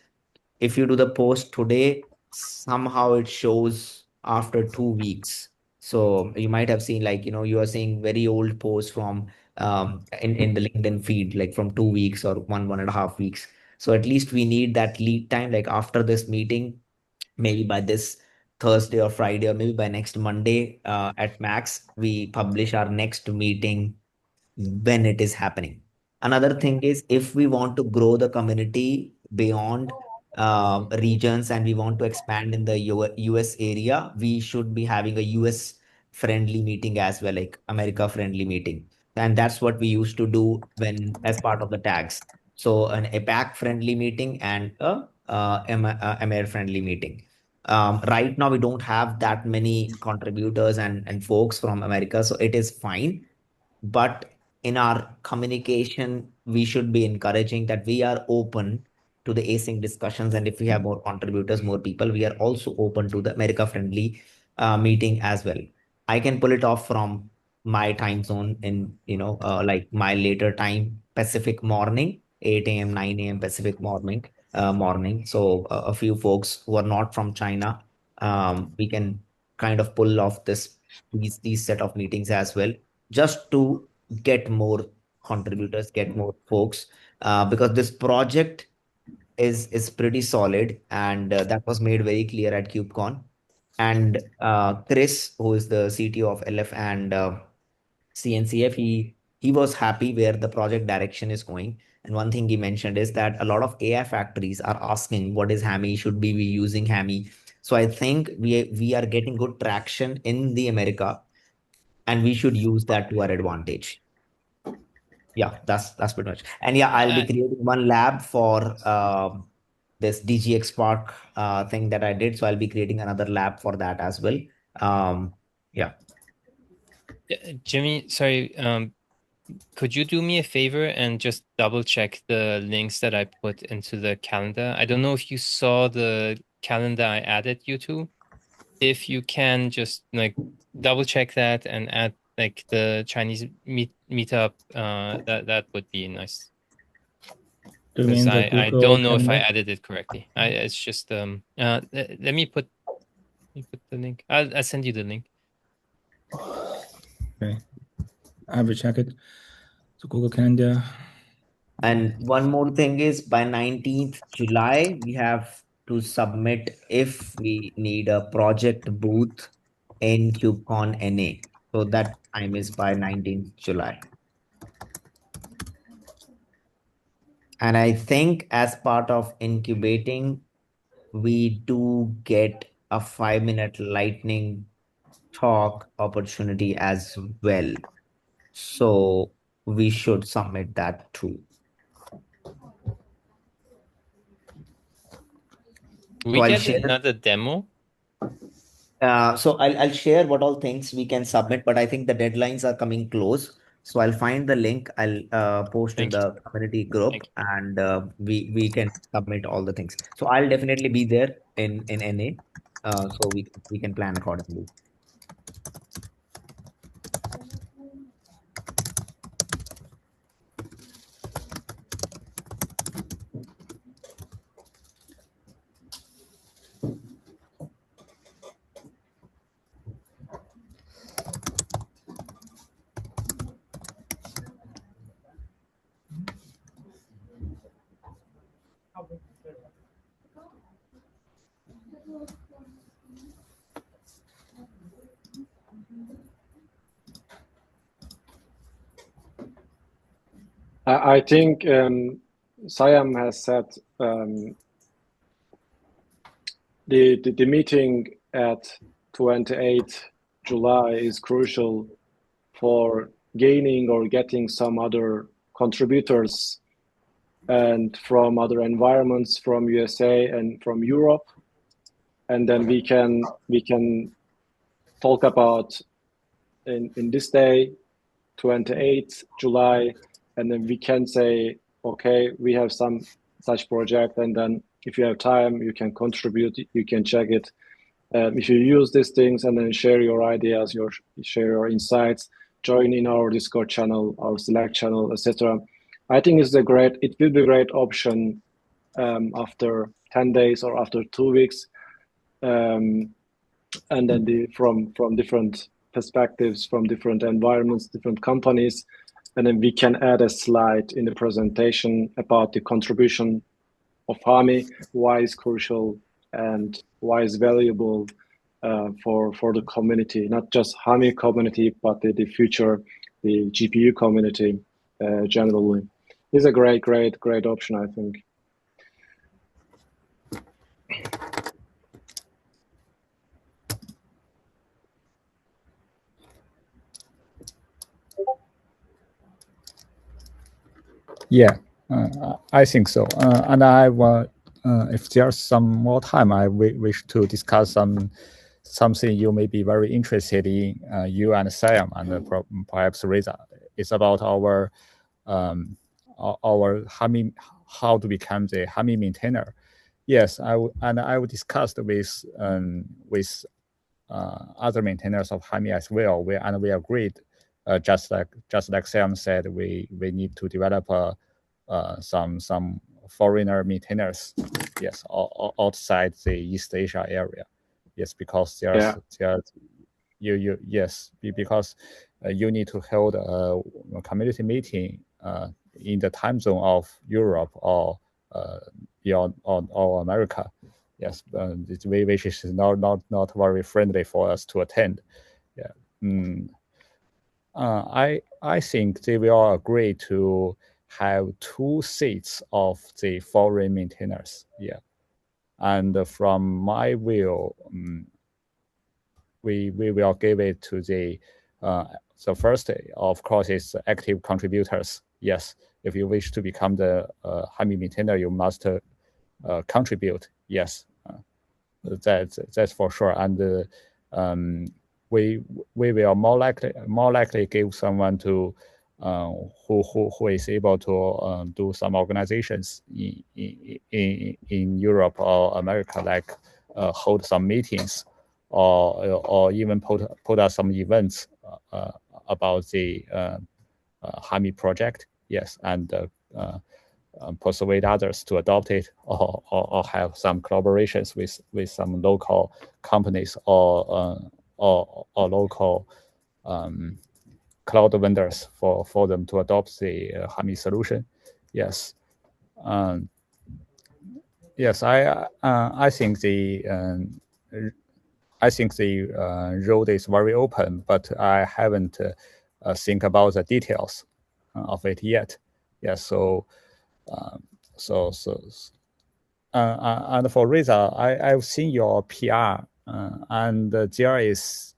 If you do the post today, somehow it shows after 2 weeks. So you might have seen like, you are seeing very old posts from in the LinkedIn feed, like from 2 weeks or 1.5 weeks. So at least we need that lead time, like after this meeting, maybe by this Thursday or Friday, or maybe by next Monday at max, we publish our next meeting when it is happening. Another thing is if we want to grow the community beyond regions and we want to expand in the US area, we should be having a US friendly meeting as well, like America friendly meeting. And that's what we used to do when as part of the tags. So an APAC friendly meeting and a MR friendly meeting. Right now, we don't have that many contributors and folks from America, so it is fine. But in our communication, we should be encouraging that we are open to the async discussions. And if we have more contributors, more people, we are also open to the America friendly meeting as well. I can pull it off from my time zone in, like my later time, Pacific morning. 8 a.m., 9 a.m. Pacific morning. So a few folks who are not from China, we can kind of pull off these set of meetings as well, just to get more contributors, get more folks, because this project is pretty solid, and that was made very clear at KubeCon. And Chris, who is the CTO of LF and CNCF, he was happy where the project direction is going. And one thing he mentioned is that a lot of AI factories are asking, what is HAMi? Should we be using HAMi? So I think we are getting good traction in the America, and we should use that to our advantage. Yeah, that's pretty much. And yeah, I'll be creating one lab for this DGX Spark thing that I did. So I'll be creating another lab for that as well. Yeah. Jimmy, sorry, could you do me a favor and just double check the links that I put into the calendar? I don't know if you saw the calendar I added you to. If you can just like double check that and add like the Chinese meetup, that would be nice. Do you mean Because the I Google don't know if I Calendar? added it correctly. It's just let me put the link. I'll send you the link. Okay, I will check it. So Google Calendar. And one more thing is by 19th July, we have to submit if we need a project booth in KubeCon NA. So that time is by 19th July. And I think as part of incubating, we do get a 5-minute lightning talk opportunity as well. So we should submit that too. We I'll get share. another demo. So I'll share what all things we can submit, but I think the deadlines are coming close. So I'll find the link. I'll post in the community group, and we can submit all the things. So I'll definitely be there in NA. So we can plan accordingly. I think Siam has said the meeting at 28 July is crucial for gaining or getting some other contributors and from other environments, from USA and from Europe, and then we can talk about in this day, 28th July, and then we can say, okay, we have some such project, and then if you have time, you can contribute, you can check it. If you use these things and then share your ideas, share your insights, join in our Discord channel, our Slack channel, etc. I think it will be a great option after 10 days or after 2 weeks, and then from different perspectives, from different environments, different companies, and then we can add a slide in the presentation about the contribution of HAMi, why it's crucial and why it's valuable for the community, not just HAMi community, but the future, the GPU community generally. It's a great option, I think. Yeah, I think so. And I want, if there's some more time, I wish to discuss something you may be very interested in, you and Sam, and perhaps Reza. It's about our HAMi, how to become the HAMi maintainer. Yes, I will discuss with other maintainers of HAMi as well. We agreed, just like Sam said, we need to develop some foreigner maintainers, yes, outside the East Asia area, yes, because there's yes, because you need to hold a community meeting in the time zone of Europe or beyond or America, yes, which is not very friendly for us to attend. Yeah. I think they will agree to have 2 seats of the foreign maintainers. Yeah, and from my view, we will give it to the first, of course, is active contributors. Yes, if you wish to become the HAMi maintainer, you must contribute. Yes, that's for sure. And we will more likely give someone to who is able to do some organizations in Europe or America, like hold some meetings or even put out some events about the HAMi project. Yes, and persuade others to adopt it, or have some collaborations with some local companies or local cloud vendors for them to adopt the HAMi solution. Yes, yes, I think the road is very open, but I haven't think about the details of it yet. Yeah, so and for Reza, I've seen your PR, and there is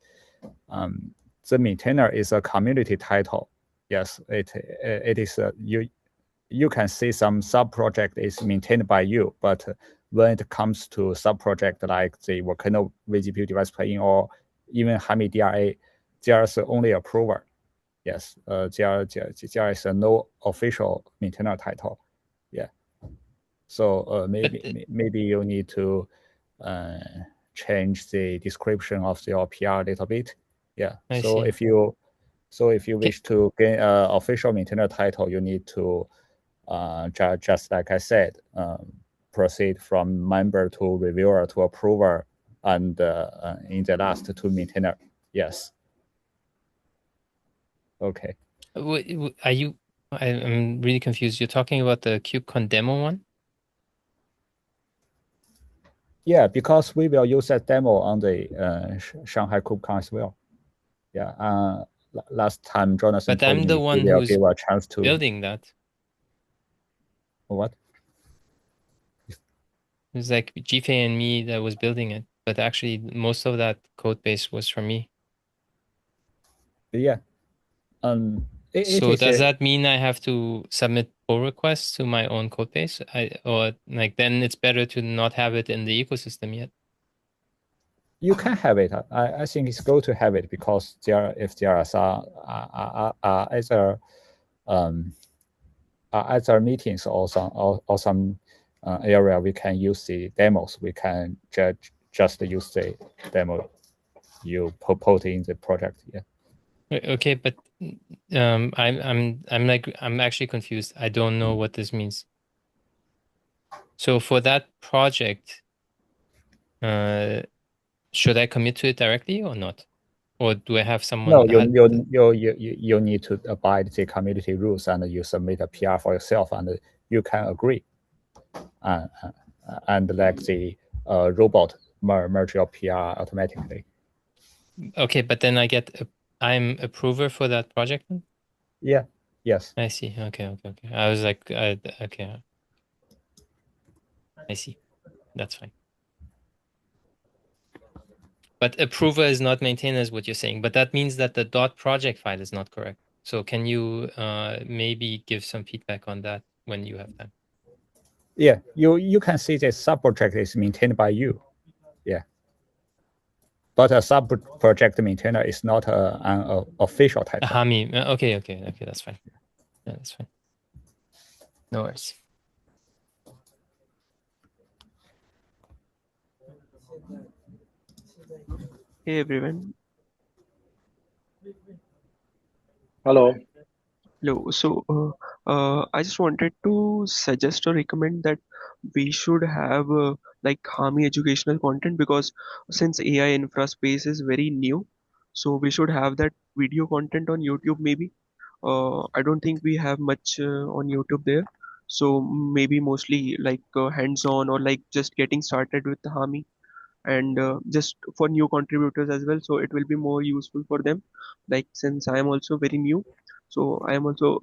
the maintainer is a community title. Yes, it is you can see some sub project is maintained by you, but when it comes to sub project like the Volcano vGPU device plugin or even HAMi DRA, there's only approver. Yes, there is no official maintainer title. Yeah. So maybe you need to change the description of your PR a little bit. Yeah. So if you wish to gain an official maintainer title, you need to just like I said, proceed from member to reviewer to approver, and in the last to maintainer. Yes. Okay. Are you? I'm really confused. You're talking about the KubeCon demo one? Yeah, because we will use that demo on the Shanghai KubeCon as well. Yeah. Last time Jonathan told me I'm the one he will who's give a chance to building that. What? It was like Jifei and me that was building it, but actually most of that code base was from me. Yeah. So does that mean I have to submit pull requests to my own code base? Or like then it's better to not have it in the ecosystem yet? You can have it. I think it's good to have it, because if there are some either meetings or some area we can use the demos, we can just use the demo you put in the project. Yeah. Okay, but I'm actually confused. I don't know what this means. So for that project, should I commit to it directly or not? Or do I have someone? No, you need to abide the community rules, and you submit a PR for yourself, and you can agree. And like the robot merge your PR automatically. Okay, but then I'm approver for that project then? Yeah. Yes. I see. Okay. I was like, okay. I see. That's fine. But approver is not maintainer is what you're saying. But that means that the .project file is not correct. So can you maybe give some feedback on that when you have time? Yeah, you can see the sub-project is maintained by you. Yeah. But a sub-project maintainer is not an official title. HAMi. Okay, that's fine. Yeah, that's fine. No worries. Hey everyone. Hello. Hello. So, I just wanted to suggest or recommend that we should have like HAMi educational content, because since AI infra space is very new, so we should have that video content on YouTube maybe. I don't think we have much on YouTube there. So maybe mostly like hands-on or like just getting started with the HAMi, and just for new contributors as well. So it will be more useful for them. Like since I am also very new, so I am also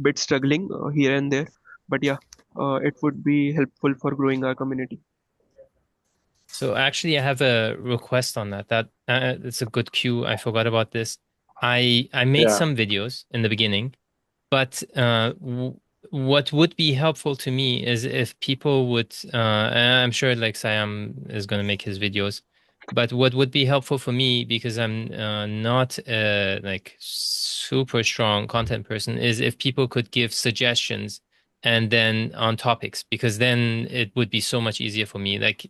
bit struggling here and there, but yeah, it would be helpful for growing our community. So actually, I have a request on that. It's a good cue. I forgot about this. I made Yeah. some videos in the beginning, but what would be helpful to me is if people would, and I'm sure like Siam is going to make his videos, but what would be helpful for me, because I'm not a like super strong content person, is if people could give suggestions and then on topics, because then it would be so much easier for me. Like,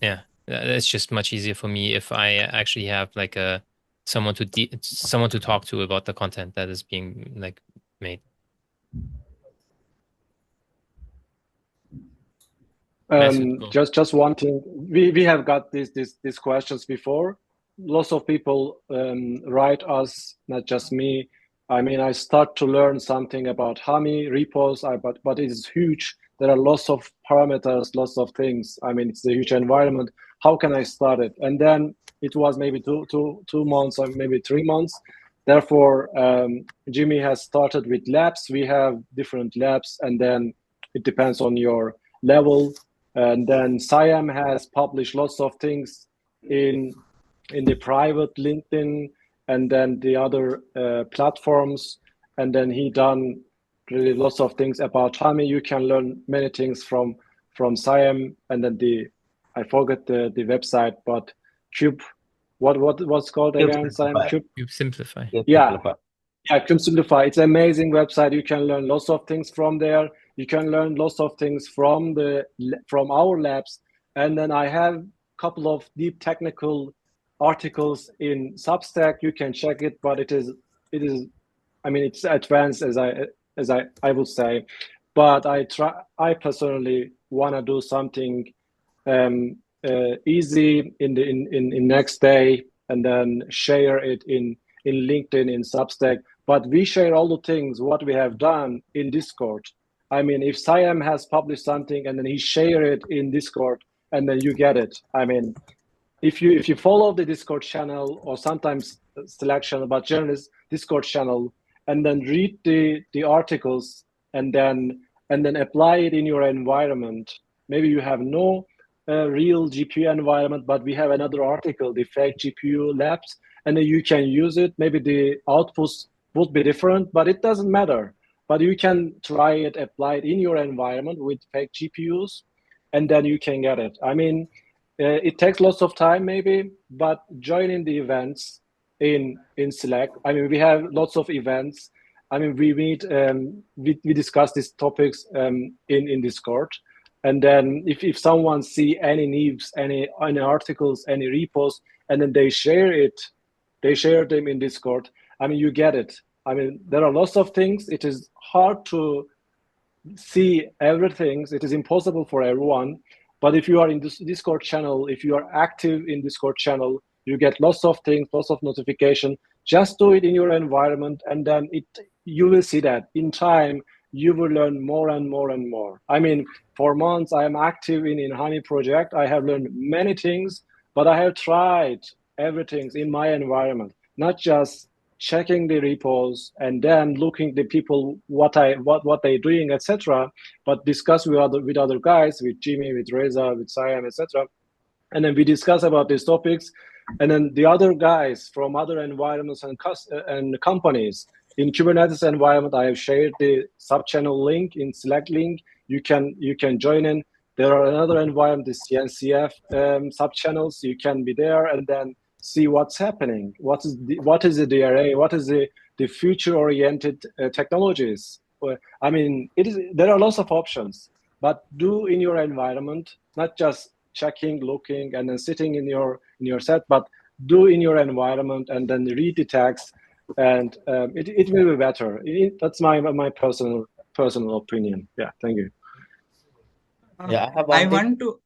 yeah, it's just much easier for me if I actually have like someone to talk to about the content that is being like made. Just one thing, we have got these questions before. Lots of people write us, not just me. I mean, I start to learn something about HAMi repos, but it is huge. There are lots of parameters, lots of things. I mean, it's a huge environment. How can I start it? And then it was maybe two months or maybe 3 months. Therefore, Jimmy has started with labs. We have different labs, and then it depends on your level. And then Siam has published lots of things in the private LinkedIn and then the other platforms. And then he done really lots of things about HAMi. You can learn many things from Siam. And then I forget the website, but what's called again, Siam? Cube Simplify. Yeah. Yeah, Cube Simplify. It's an amazing website. You can learn lots of things from there. You can learn lots of things from our labs. And then I have a couple of deep technical articles in Substack. You can check it, but it is I mean, it's advanced as I would say. But I personally want to do something easy in next day, and then share it in LinkedIn, in Substack. But we share all the things what we have done in Discord. I mean, if Siam has published something and then he share it in Discord, and then you get it. I mean, if you follow the Discord channel, or sometimes Slack channel, but generally Discord channel, and then read the articles, and then apply it in your environment. Maybe you have no real GPU environment, but we have another article, the fake GPU labs, and then you can use it. Maybe the outputs would be different, but it doesn't matter. But you can try it, apply it in your environment with fake GPUs, and then you can get it. I mean, it takes lots of time maybe, but joining the events in Slack. I mean, we have lots of events. I mean, we meet, we discuss these topics in Discord. And then if someone see any news, any articles, any reposts, and then they share them in Discord, I mean, you get it. I mean, there are lots of things. It is hard to see everything. It is impossible for everyone. But if you are in this Discord channel, if you are active in Discord channel, you get lots of things, lots of notification. Just do it in your environment, and then you will see that in time you will learn more and more and more. I mean, for months I am active in HAMi project. I have learned many things, but I have tried everything in my environment, not just checking the repos and then looking the people what they're doing, etc. But discuss with other guys, with Jimmy, with Reza, with Siam, etc. And then we discuss about these topics. And then the other guys from other environments and companies in Kubernetes environment, I have shared the sub-channel link in Slack link. You can join in. There are another environment, the CNCF sub-channels. You can be there and then see what's happening. What is the DRA? What is the future-oriented technologies? I mean, there are lots of options, but do in your environment, not just checking, looking, and then sitting in your set, but do in your environment and then read the text and it will be better. That's my personal opinion. Yeah, thank you. Yeah, I have I one thing. want to.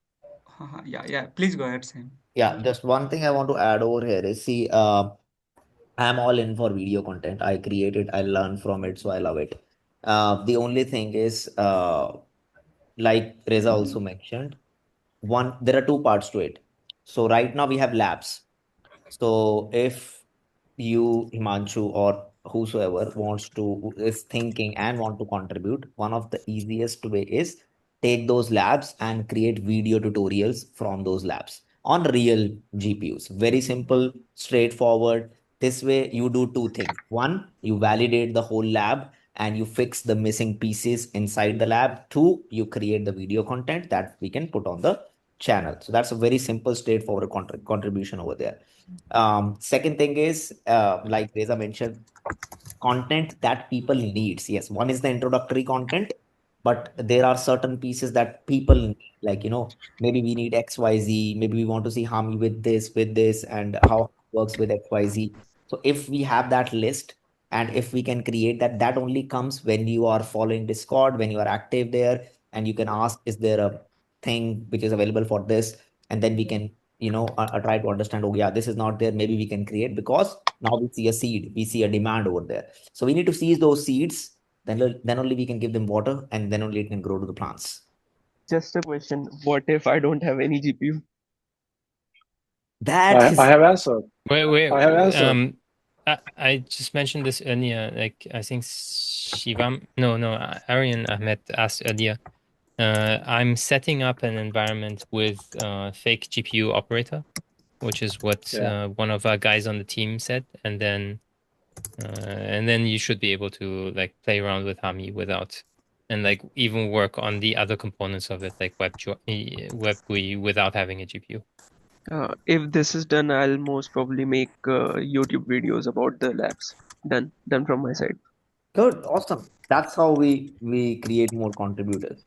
Yeah. Please go ahead, Sam. Yeah, just one thing I want to add over here is see, I'm all in for video content. I create it, I learn from it, so I love it. The only thing is, like Reza also mentioned, there are two parts to it. So right now we have labs. So if you, Himanshu, or whosoever wants to is thinking and want to contribute, one of the easiest way is take those labs and create video tutorials from those labs on real GPUs. Very simple, straightforward. This way you do two things. One, you validate the whole lab and you fix the missing pieces inside the lab. Two, you create the video content that we can put on the channel. So that's a very simple, straightforward contribution over there. Second thing is, like Reza mentioned, content that people needs. Yes, one is the introductory content, but there are certain pieces that people need, like, maybe we need XYZ, maybe we want to see HAMi with this, and how it works with XYZ. So if we have that list, and if we can create that, that only comes when you are following Discord, when you are active there, and you can ask, is there a thing which is available for this? And then we can, try to understand, oh yeah, this is not there, maybe we can create, because now we see a seed, we see a demand over there. So we need to seize those seeds, then only we can give them water, and then only it can grow to the plants. Just a question. What if I don't have any GPU? That is I have answered. Wait. I have answered. I just mentioned this earlier. Like I think Aryan Ahmed asked earlier. I'm setting up an environment with fake GPU operator, which is what one of our guys on the team said, and then you should be able to like play around with HAMi without, and like even work on the other components of it, like WebGUI without having a GPU. If this is done, I'll most probably make YouTube videos about the labs. Done from my side. good, awesome. That's how we create more contributors.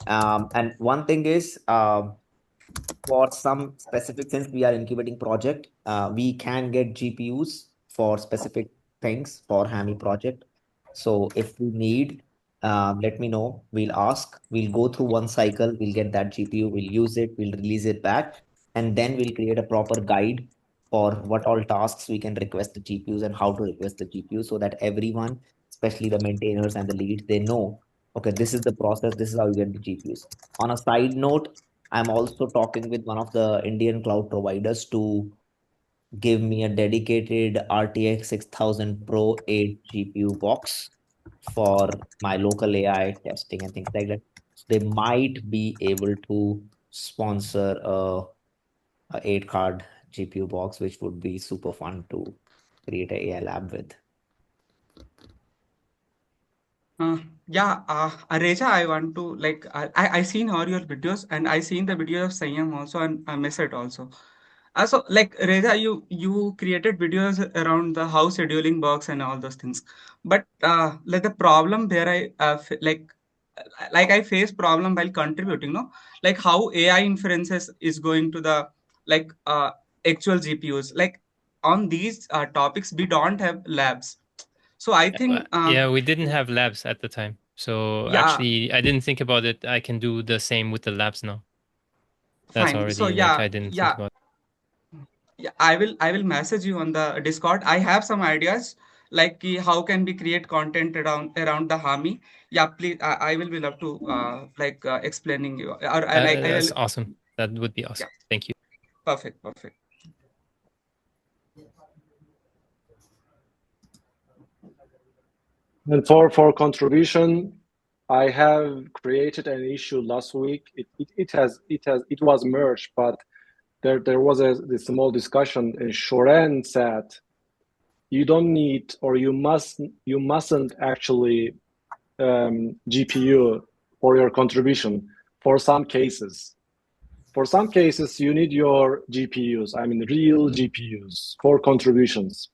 And one thing is, for some specific, since we are incubating project, we can get GPUs for specific things for HAMi project. So if we need, let me know. We'll ask. We'll go through one cycle. We'll get that GPU. We'll use it. We'll release it back, and then we'll create a proper guide for what all tasks we can request the GPUs and how to request the GPU, so that everyone, especially the maintainers and the leads, they know. Okay, this is the process. This is how you get the GPUs. On a side note, I'm also talking with one of the Indian cloud providers to give me a dedicated RTX 6000 Pro 8 GPU box for my local AI testing and things like that. So they might be able to sponsor a 8 card GPU box, which would be super fun to create an AI lab with. Reja, I want to like I seen all your videos and I seen the video of Sanyam also and I miss it also. So like Reza, you created videos around the house scheduling box and all those things, but like the problem there like I face problem while contributing, no, like how AI inferences is going to the like actual GPUs. Like on these topics, we don't have labs, so I think Yeah, we didn't have labs at the time. So yeah, actually, I didn't think about it. I can do the same with the labs now. That's fine. So already like I didn't think about it. Yeah, I will message you on the Discord. I have some ideas like how can we create content around the HAMi. Yeah, please. I will be love to explaining you or I will. That's awesome. That would be awesome. Yeah, Thank you. perfect. And for contribution, I have created an issue last week. It was merged, but there was a small discussion. Shoren said you don't need or you mustn't actually GPU for your contribution for some cases. For some cases, you need your GPUs. I mean, real GPUs for contributions.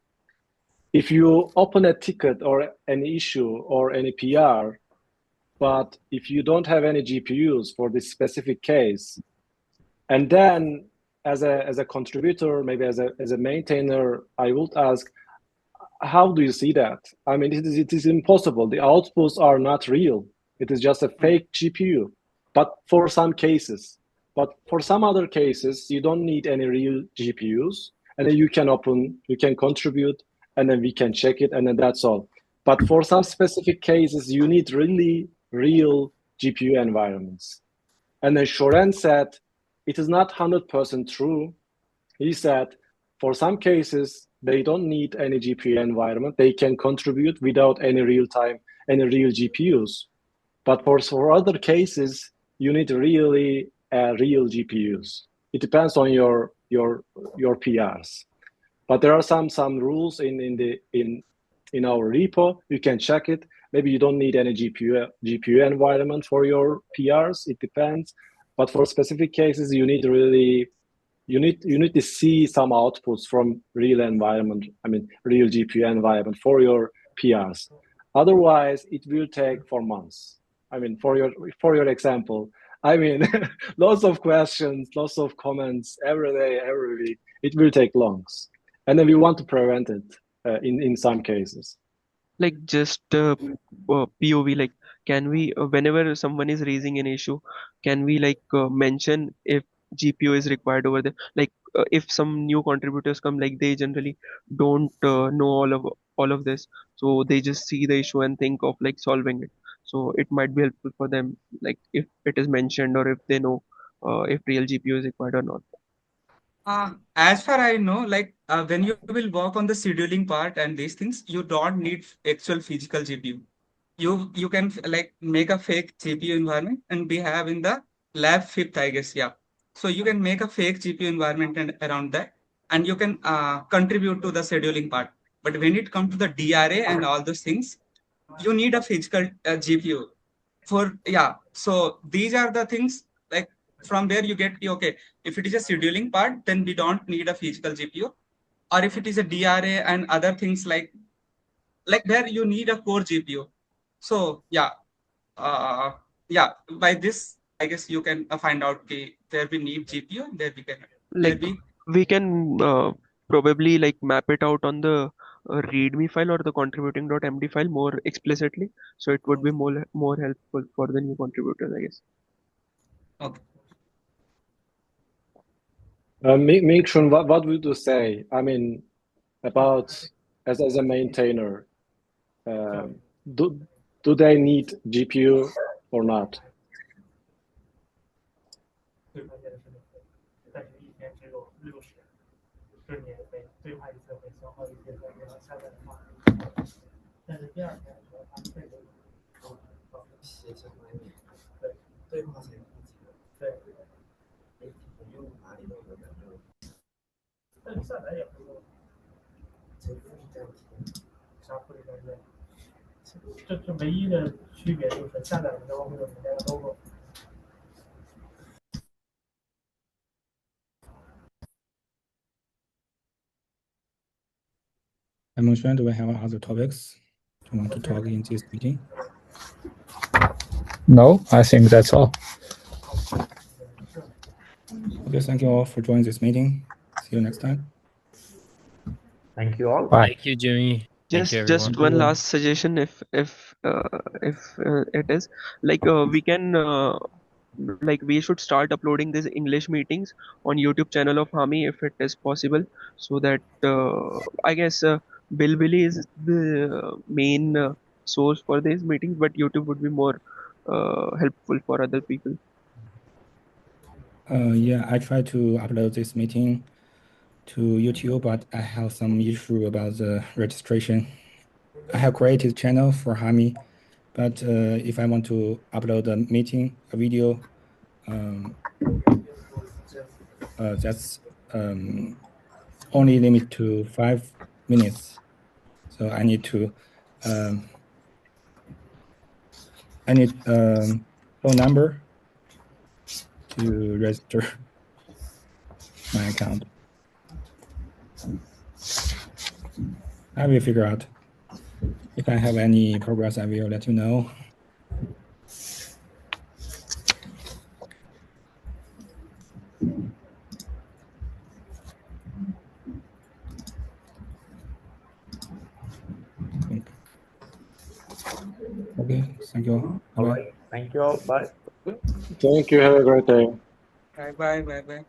If you open a ticket or an issue or any PR, but if you don't have any GPUs for this specific case, and then as a contributor, maybe as a maintainer, I would ask, how do you see that? I mean, it is impossible. The outputs are not real. It is just a fake GPU, but for some cases. But for some other cases, you don't need any real GPUs, and then you can contribute, and then we can check it, and then that's all. But for some specific cases, you need really real GPU environments. And then Shoren said, it is not 100% true. He said, for some cases, they don't need any GPU environment. They can contribute without any real GPUs. But for other cases, you need really real GPUs. It depends on your PRs. But there are some rules in our repo. You can check it. Maybe you don't need any GPU environment for your PRs. It depends. But for specific cases, you need to see some outputs from real environment. I mean, real GPU environment for your PRs. Otherwise, it will take 4 months. I mean, for your example, I mean, lots of questions, lots of comments every day, every week. It will take long, and then we want to prevent it in some cases. Like just POV, like can we whenever someone is raising an issue, can we like mention if GPU is required over there? Like if some new contributors come, like they generally don't know all of this, so they just see the issue and think of like solving it. So it might be helpful for them, like if it is mentioned or if they know if real GPU is required or not. As far I know, like when you will work on the scheduling part and these things, you don't need actual physical GPU. You can like make a fake GPU environment, and we have in the lab fifth, I guess, yeah. So you can make a fake GPU environment and around that, and you can contribute to the scheduling part. But when it comes to the DRA and all those things, you need a physical GPU for, yeah. So these are the things, like from there you get, okay, if it is a scheduling part, then we don't need a physical GPU. Or if it is a DRA and other things like there you need a core GPU. So yeah, yeah, by this, I guess you can find out where we need GPU and where we can, where Like we, we can probably like map it out on the readme file or the contributing.md file more explicitly, so it would be more helpful for the new contributors, I guess. okay. Ming-Chun, what would you say? I mean, about as a maintainer, do they need GPU or not? Meng-Xuan, do we have other topics you want to talk in this meeting? No, I think that's all. Okay, thank you all for joining this meeting. See you next time. Thank you all. Bye. Thank you, Jimmy. Thank you, everyone. Just one last suggestion, if it is like we can like we should start uploading these English meetings on YouTube channel of HAMi if it is possible, so that I guess Bilibili is the main source for these meetings, but YouTube would be more helpful for other people. Yeah, I tried to upload this meeting to YouTube, but I have some issue about the registration. I have created channel for HAMi, but if I want to upload a video, that's only limit to 5 minutes. So I need to phone number to register my account. I will figure out. If I have any progress, I will let you know. All right. Thank you all. Bye. Thank you. Have a great day. Bye bye. Bye bye.